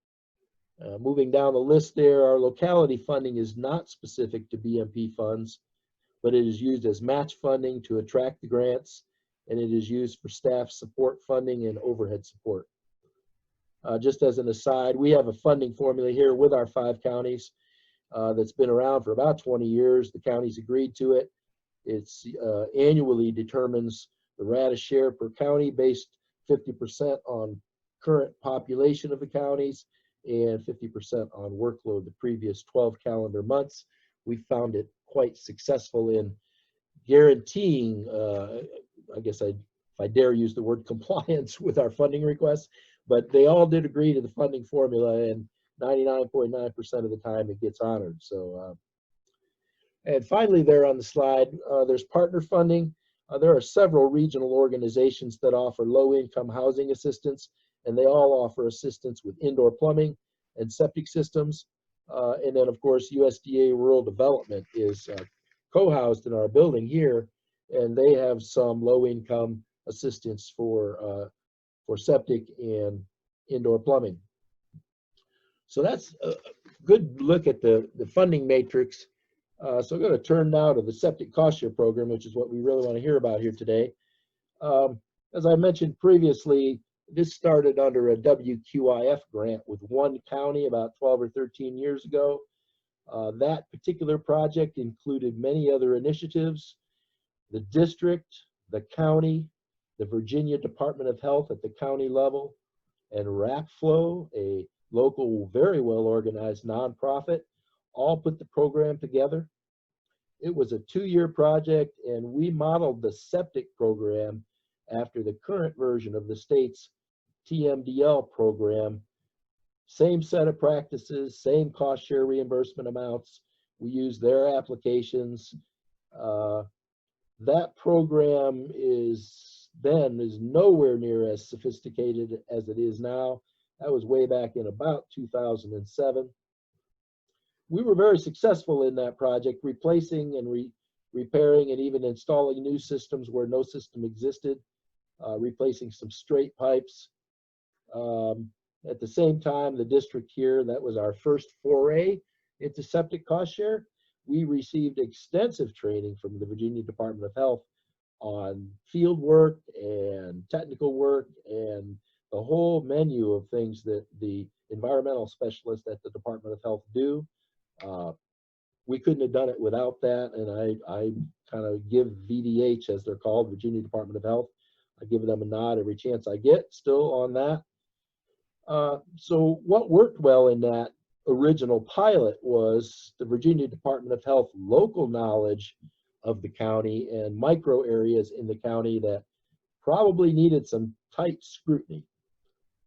Moving down the list there, our locality funding is not specific to BMP funds, but it is used as match funding to attract the grants, and it is used for staff support funding and overhead support. Just as an aside, we have a funding formula here with our 5 counties that's been around for about 20 years. The counties agreed to it. It's annually determines the rata share per county based 50% on current population of the counties and 50% on workload the previous 12 calendar months. We found it quite successful in guaranteeing, I guess if I dare use the word compliance with our funding requests, but they all did agree to the funding formula, and 99.9% of the time it gets honored. So, and finally there on the slide, there's partner funding. There are several regional organizations that offer low-income housing assistance, and they all offer assistance with indoor plumbing and septic systems. And then, of course, USDA Rural Development is co-housed in our building here, and they have some low-income assistance for septic and indoor plumbing. So that's a good look at the funding matrix. So I'm going to turn now to the septic cost share program, which is what we really want to hear about here today. As I mentioned previously, this started under a WQIF grant with 1 county about 12 or 13 years ago. That particular project included many other initiatives. The district, the county, the Virginia Department of Health at the county level, and RAPFLO, a local, very well organized nonprofit, all put the program together. It was a 2-year project, and we modeled the septic program after the current version of the state's TMDL program. Same set of practices, same cost share reimbursement amounts. We use their applications. That program is nowhere near as sophisticated as it is now. That was way back in about 2007. We were very successful in that project, replacing and repairing and even installing new systems where no system existed, replacing some straight pipes. At the same time, the district here, that was our first foray into septic cost share. We received extensive training from the Virginia Department of Health on field work and technical work and the whole menu of things that the environmental specialists at the Department of Health do. We couldn't have done it without that, and I kind of give VDH, as they're called, Virginia Department of Health, I give them a nod every chance I get still on that. So what worked well in that original pilot was the Virginia Department of Health local knowledge of the county and micro areas in the county that probably needed some tight scrutiny.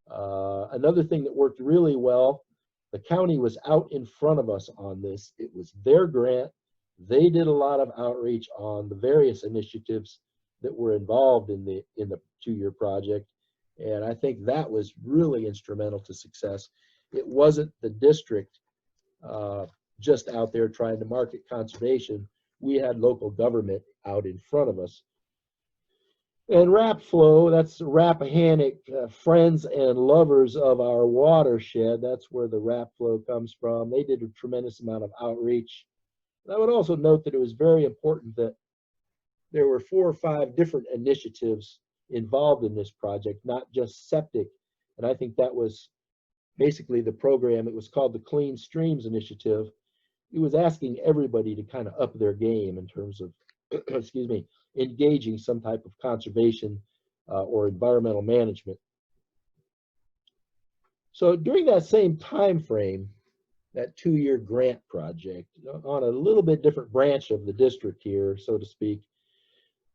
Another thing that worked really well, the county was out in front of us on this. It was their grant. They did a lot of outreach on the various initiatives that were involved in the 2-year project. And I think that was really instrumental to success. It wasn't the district just out there trying to market conservation. We had local government out in front of us. And RAPFLO, that's Rappahannock Friends and Lovers of Our Watershed. That's where the RAPFLO comes from. They did a tremendous amount of outreach. And I would also note that it was very important that there were 4 or 5 different initiatives involved in this project, not just septic. And I think that was basically the program. It was called the Clean Streams Initiative. It was asking everybody to kind of up their game in terms of excuse me, engaging some type of conservation or environmental management. So during that same time frame, that 2-year grant project, on a little bit different branch of the district here, so to speak,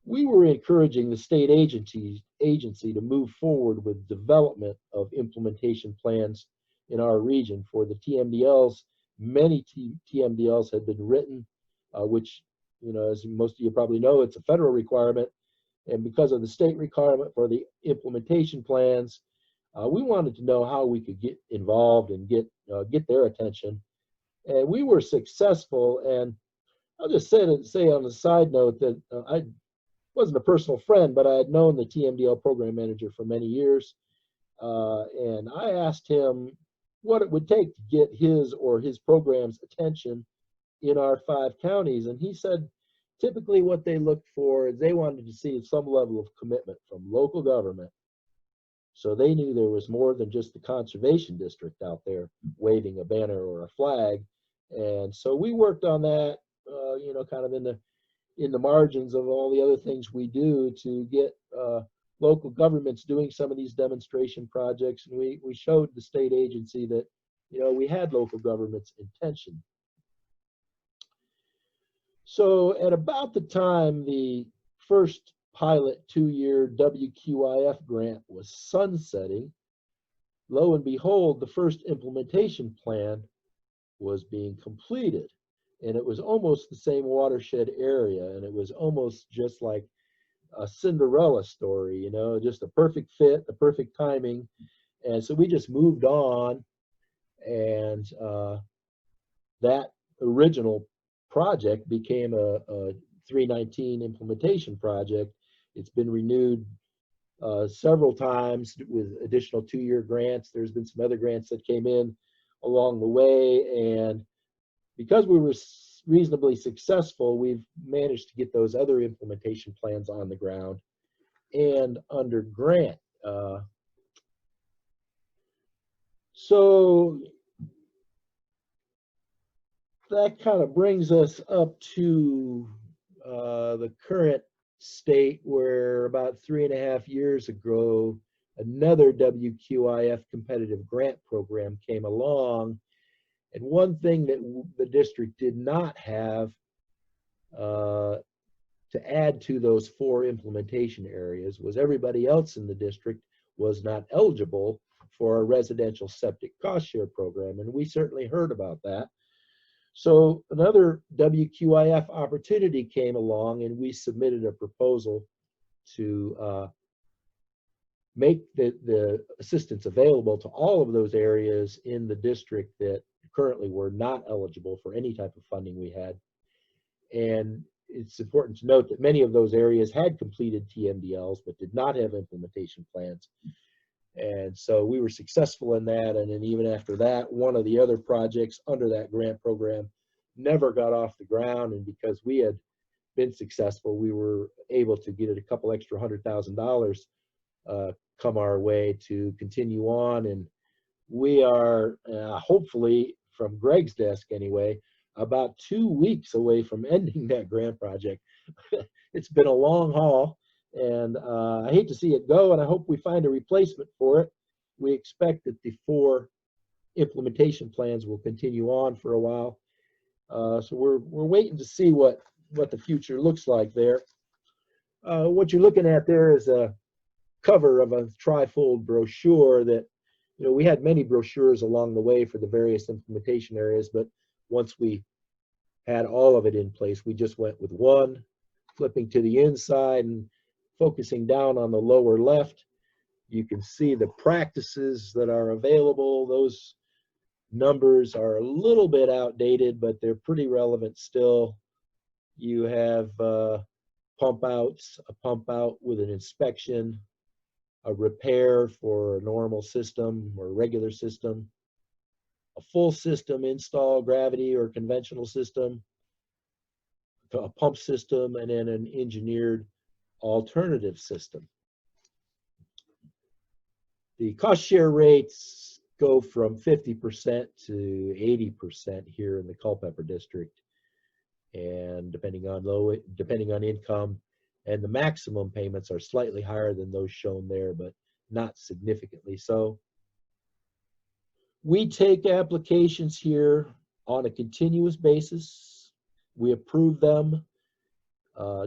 we were encouraging the state agency to move forward with development of implementation plans in our region for the TMDLs. Many TMDLs had been written, which, you know, as most of you probably know, it's a federal requirement. And because of the state requirement for the implementation plans, we wanted to know how we could get involved and get their attention. And we were successful. And I'll just say on a side note that I wasn't a personal friend, but I had known the TMDL program manager for many years. And I asked him what it would take to get his or his program's attention in our 5 counties. And he said, typically what they looked for is they wanted to see some level of commitment from local government. So they knew there was more than just the conservation district out there waving a banner or a flag. And so we worked on that, you know, kind of in the margins of all the other things we do to get local governments doing some of these demonstration projects. And we showed the state agency that, you know, we had local government's intention. So at about the time the first pilot 2-year WQIF grant was sunsetting, lo and behold, the first implementation plan was being completed. And it was almost the same watershed area, and it was almost just like a Cinderella story, you know, just a perfect fit, the perfect timing. And so we just moved on, and that original project became a 319 implementation project. It's been renewed several times with additional 2-year grants. There's been some other grants that came in along the way, and because we were reasonably successful, we've managed to get those other implementation plans on the ground and under grant. So that kind of brings us up to the current state, where about 3.5 years ago, another WQIF competitive grant program came along. And one thing that the district did not have to add to those 4 implementation areas was everybody else in the district was not eligible for a residential septic cost share program. And we certainly heard about that. So another WQIF opportunity came along, and we submitted a proposal to make the assistance available to all of those areas in the district that currently were not eligible for any type of funding we had. And it's important to note that many of those areas had completed TMDLs but did not have implementation plans. And so we were successful in that. And then even after that, one of the other projects under that grant program never got off the ground. And because we had been successful, we were able to get a couple extra $100,000 come our way to continue on. And we are hopefully, from Greg's desk anyway, about 2 weeks away from ending that grant project. It's been a long haul, and I hate to see it go, and I hope we find a replacement for it. We expect that the 4 implementation plans will continue on for a while. So we're waiting to see what the future looks like there. What you're looking at there is a cover of a trifold brochure that, you know, we had many brochures along the way for the various implementation areas, but once we had all of it in place, we just went with one. Flipping to the inside and focusing down on the lower left, you can see the practices that are available. Those numbers are a little bit outdated, but they're pretty relevant still. You have pump outs, a pump out with an inspection, a repair for a normal system or regular system, a full system install, gravity or conventional system, a pump system, and then an engineered alternative system. The cost share rates go from 50% to 80% here in the Culpeper district. and depending on income, and the maximum payments are slightly higher than those shown there, but not significantly so. We take applications here on a continuous basis. We approve them,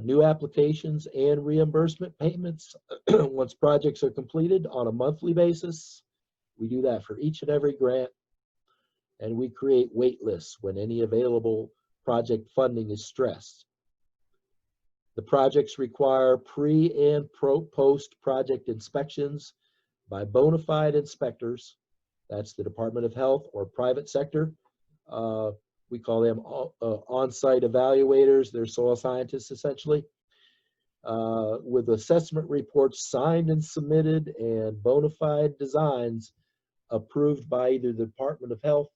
new applications and reimbursement payments once projects are completed on a monthly basis. We do that for each and every grant, and we create wait lists when any available project funding is stressed. The projects require pre and post project inspections by bona fide inspectors. That's the Department of Health or private sector. We call them on-site evaluators. They're soil scientists essentially, with assessment reports signed and submitted and bona fide designs approved by either the Department of Health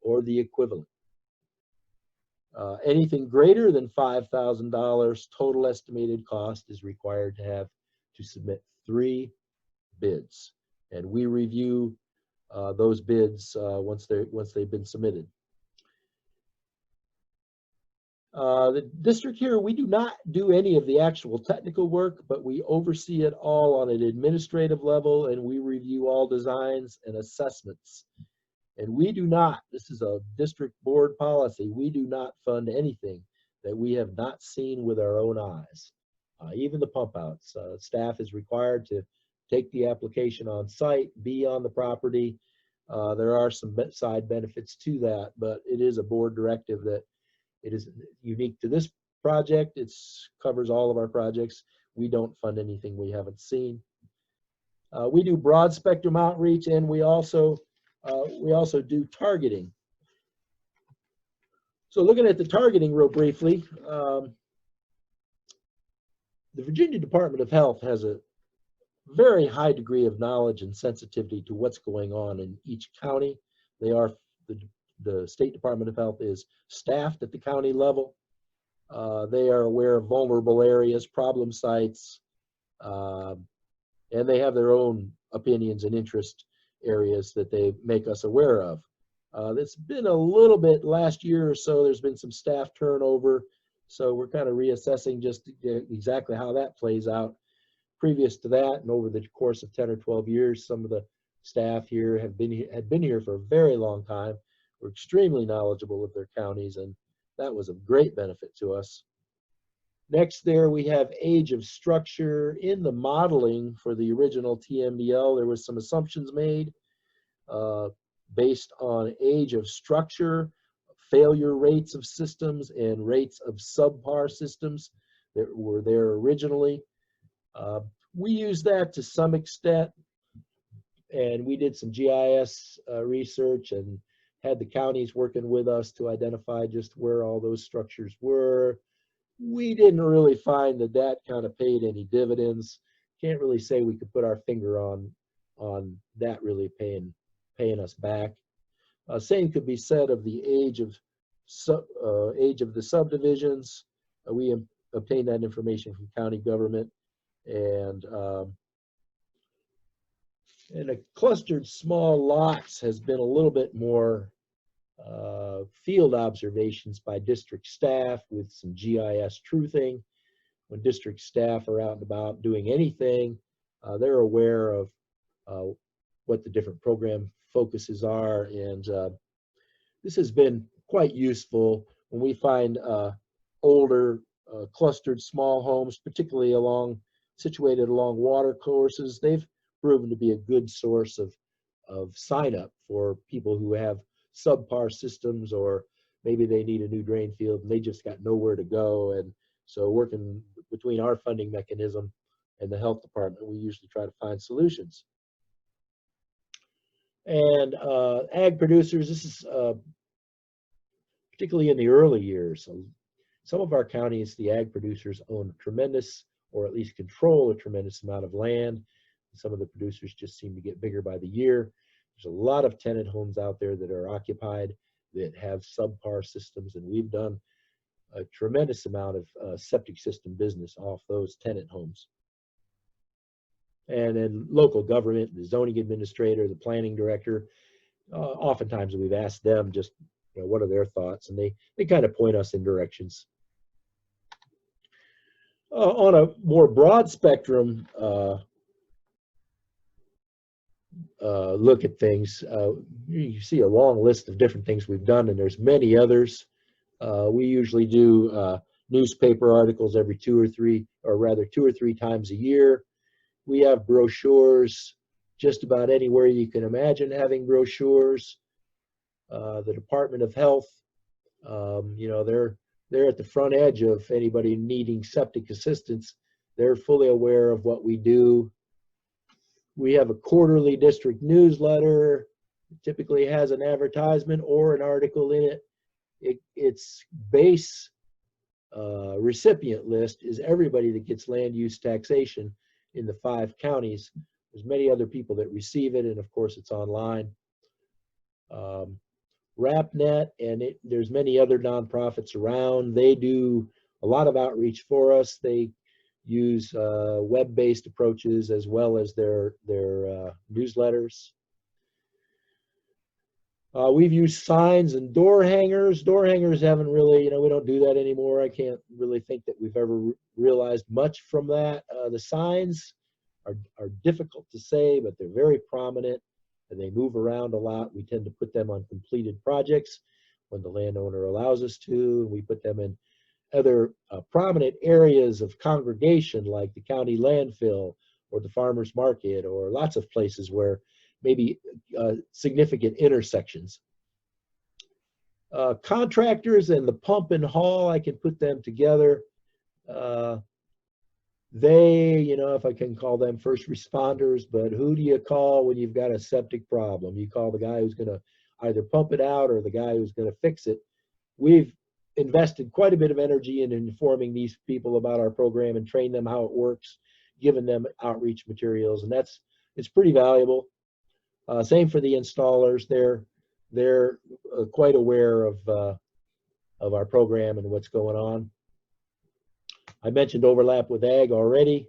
or the equivalent. Anything greater than $5,000 total estimated cost is required to submit 3 bids, and we review those bids once they've been submitted. The district here, we do not do any of the actual technical work, but we oversee it all on an administrative level, and we review all designs and assessments. And we do not, this is a district board policy, we do not fund anything that we have not seen with our own eyes. Even the pump outs. Staff is required to take the application on site, be on the property. There are some side benefits to that, but it is a board directive that it is unique to this project. It covers all of our projects. We don't fund anything we haven't seen. We do broad spectrum outreach, and we also do targeting. So looking at the targeting real briefly, the Virginia Department of Health has a very high degree of knowledge and sensitivity to what's going on in each county. They are, the State Department of Health is staffed at the county level. They are aware of vulnerable areas, problem sites, and they have their own opinions and interest areas that they make us aware of. It's been a little bit, last year or so, there's been some staff turnover, so we're kind of reassessing just exactly how that plays out. Previous to that, and over the course of 10 or 12 years, some of the staff here had been here for a very long time. We're extremely knowledgeable of their counties, and that was of great benefit to us. Next there we have age of structure. In the modeling for the original TMDL, there was some assumptions made based on age of structure, failure rates of systems, and rates of subpar systems that were there originally. We used that to some extent, and we did some GIS research and had the counties working with us to identify just where all those structures were. We didn't really find that that kind of paid any dividends. Can't really say we could put our finger on that really paying us back. Same could be said of the age of the subdivisions. We obtained that information from county government, and a clustered small lots has been a little bit more field observations by district staff with some GIS truthing. When district staff are out and about doing anything, they're aware of what the different program focuses are, and this has been quite useful when we find older clustered small homes, particularly situated along water courses. They've proven to be a good source of sign up for people who have subpar systems, or maybe they need a new drain field and they just got nowhere to go. And so working between our funding mechanism and the health department, we usually try to find solutions. And ag producers, this is particularly in the early years. So some of our counties, the ag producers own a tremendous, or at least control a tremendous amount of land. Some of the producers just seem to get bigger by the year. There's a lot of tenant homes out there that are occupied that have subpar systems, and we've done a tremendous amount of septic system business off those tenant homes. And then local government, the zoning administrator, the planning director, oftentimes we've asked them just, what are their thoughts, and they kind of point us in directions. On a more broad spectrum look at things, you see a long list of different things we've done, and there's many others. We usually do newspaper articles every 2 or 3 times a year. We have brochures just about anywhere you can imagine having brochures. The Department of Health, they're at the front edge of anybody needing septic assistance. They're fully aware of what we do. We have a quarterly district newsletter. It typically has an advertisement or an article in it. Its base recipient list is everybody that gets land use taxation in the 5 counties. There's many other people that receive it, and of course it's online. RapNet, and there's many other nonprofits around. They do a lot of outreach for us. They use web-based approaches as well as their newsletters. We've used signs and door hangers. Door hangers haven't really, we don't do that anymore. I can't really think that we've ever realized much from that. The signs are difficult to say, but they're very prominent and they move around a lot. We tend to put them on completed projects when the landowner allows us to. We put them in other prominent areas of congregation like the county landfill or the farmer's market or lots of places where maybe significant intersections. Contractors and the pump and haul, I can put them together. They, if I can call them first responders, but who do you call when you've got a septic problem? You call the guy who's going to either pump it out or the guy who's going to fix it. We've invested quite a bit of energy in informing these people about our program and train them how it works, given them outreach materials, and it's pretty valuable. Same for the installers. They're quite aware of our program and what's going on. I mentioned overlap with ag already.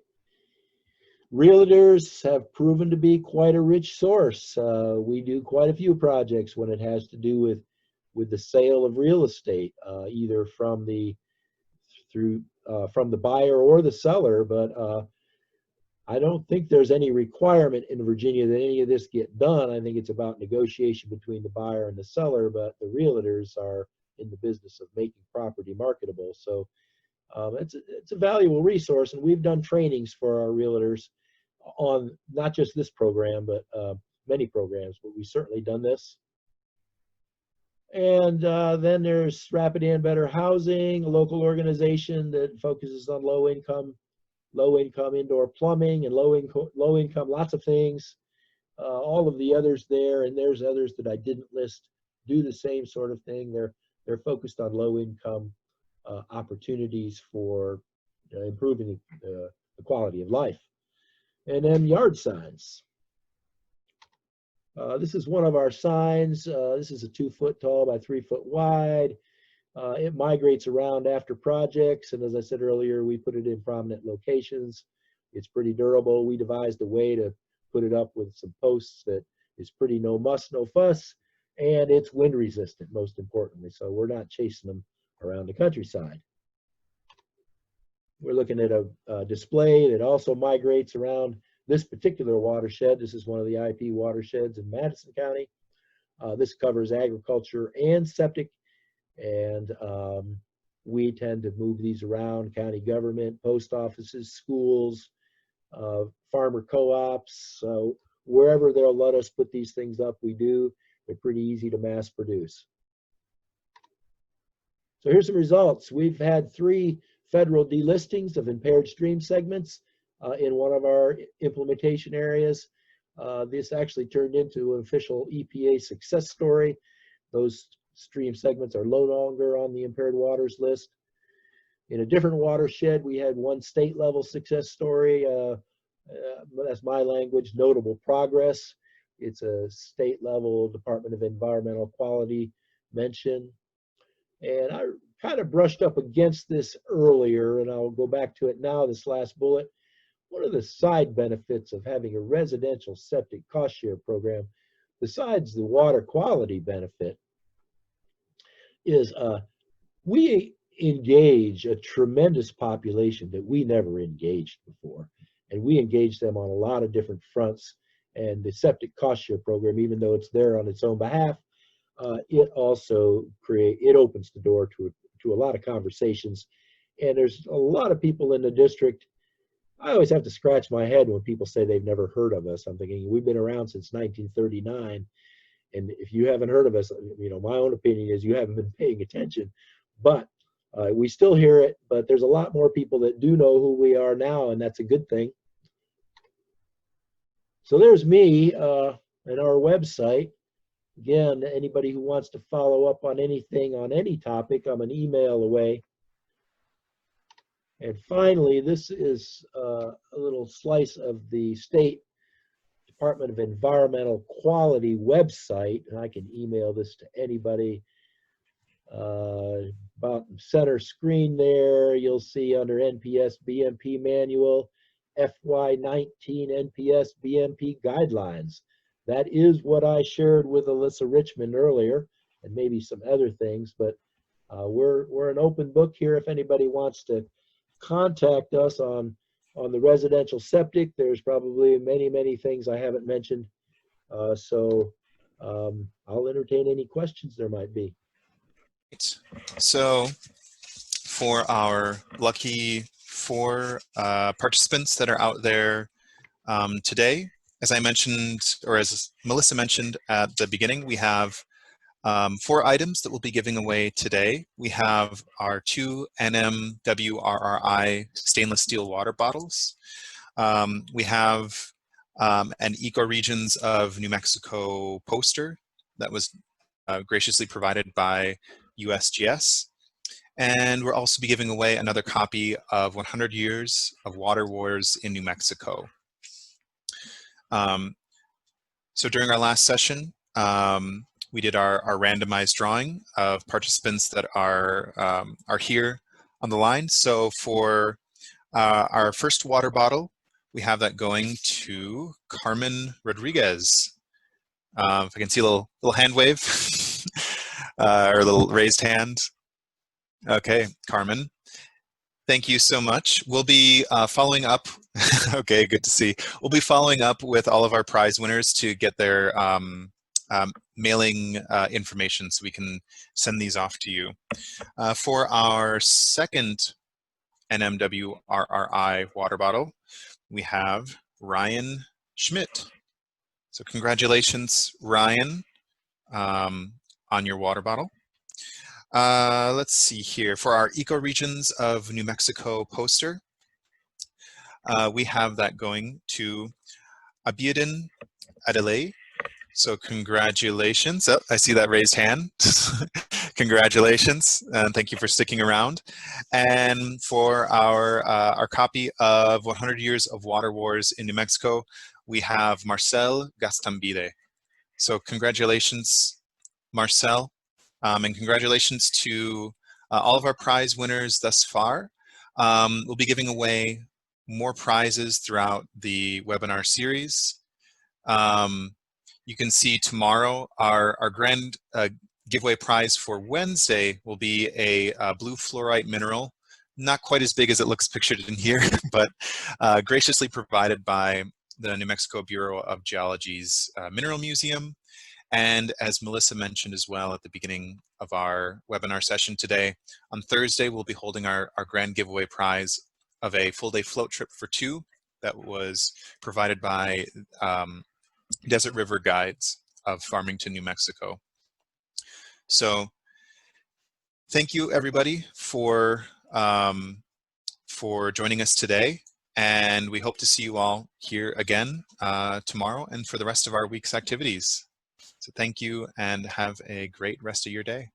Realtors have proven to be quite a rich source. We do quite a few projects when it has to do with the sale of real estate, either from the buyer or the seller. But I don't think there's any requirement in Virginia that any of this get done. I think it's about negotiation between the buyer and the seller, but the realtors are in the business of making property marketable. So it's a valuable resource, and we've done trainings for our realtors on not just this program, but many programs, but we've certainly done this. And then there's Rapid and Better Housing, a local organization that focuses on low income indoor plumbing and low income lots of things. All of the others there, and there's others that I didn't list, do the same sort of thing. They're focused on low income opportunities for improving the quality of life. And then yard signs. This is one of our signs. This is a 2 foot tall by 3 foot wide. It migrates around after projects, and as I said earlier, we put it in prominent locations. It's pretty durable. We devised a way to put it up with some posts that is pretty no muss, no fuss, and it's wind resistant, most importantly, so we're not chasing them around the countryside. We're looking at a display that also migrates around this particular watershed. This is one of the IP watersheds in Madison County. This covers agriculture and septic, and we tend to move these around county government, post offices, schools, farmer co-ops. So wherever they'll let us put these things up, we do. They're pretty easy to mass produce. So here's some results. We've had 3 federal delistings of impaired stream segments in one of our implementation areas. This actually turned into an official EPA success story. Those stream segments are no longer on the impaired waters list. In a different watershed, we had 1 state level success story. That's my language, notable progress. It's a state level Department of Environmental Quality mention. And I kind of brushed up against this earlier, and I'll go back to it now, this last bullet. One of the side benefits of having a residential septic cost share program, besides the water quality benefit, is we engage a tremendous population that we never engaged before. And we engage them on a lot of different fronts. And the septic cost share program, even though it's there on its own behalf, it also opens the door to a lot of conversations. And there's a lot of people in the district. I always have to scratch my head when people say they've never heard of us. I'm thinking, we've been around since 1939. And if you haven't heard of us, my own opinion is you haven't been paying attention. But we still hear it, but there's a lot more people that do know who we are now, and that's a good thing. So there's me and our website. Again, anybody who wants to follow up on anything, on any topic, I'm an email away. And finally, this is a little slice of the State Department of Environmental Quality website, and I can email this to anybody. About center screen there, you'll see under NPS BMP Manual, FY19 NPS BMP Guidelines. That is what I shared with Alyssa Richmond earlier, and maybe some other things, but we're an open book here. If anybody wants to contact us on the residential septic, there's probably many things I haven't mentioned. So I'll entertain any questions there might be. So for our lucky 4 participants that are out there today, as I mentioned, or as Melissa mentioned at the beginning, we have 4 items that we'll be giving away today. We have our 2 NMWRRI stainless steel water bottles. We have an Ecoregions of New Mexico poster that was graciously provided by USGS. And we'll also be giving away another copy of 100 Years of Water Wars in New Mexico. So during our last session, we did our randomized drawing of participants that are here on the line. So for our first water bottle, we have that going to Carmen Rodriguez. If I can see a little hand wave or a little raised hand. Okay, Carmen, thank you so much. We'll be following up. Okay, good to see. We'll be following up with all of our prize winners to get their mailing information so we can send these off to you. For our second NMWRRI water bottle, we have Ryan Schmidt. So congratulations, Ryan, on your water bottle. Let's see here. For our Ecoregions of New Mexico poster, we have that going to Abiodun Adelaide. So congratulations. Oh, I see that raised hand. Congratulations, and thank you for sticking around. And for our copy of 100 Years of Water Wars in New Mexico, we have Marcel Gastambide. So congratulations, Marcel, and congratulations to all of our prize winners thus far. We'll be giving away more prizes throughout the webinar series. You can see tomorrow our grand giveaway prize for Wednesday will be a blue fluorite mineral, not quite as big as it looks pictured in here, but graciously provided by the New Mexico Bureau of Geology's Mineral Museum. And as Melissa mentioned as well at the beginning of our webinar session today, on Thursday we'll be holding our grand giveaway prize of a full day float trip for 2 that was provided by Desert River Guides of Farmington, New Mexico. So thank you everybody for joining us today, and we hope to see you all here again tomorrow and for the rest of our week's activities. So thank you and have a great rest of your day.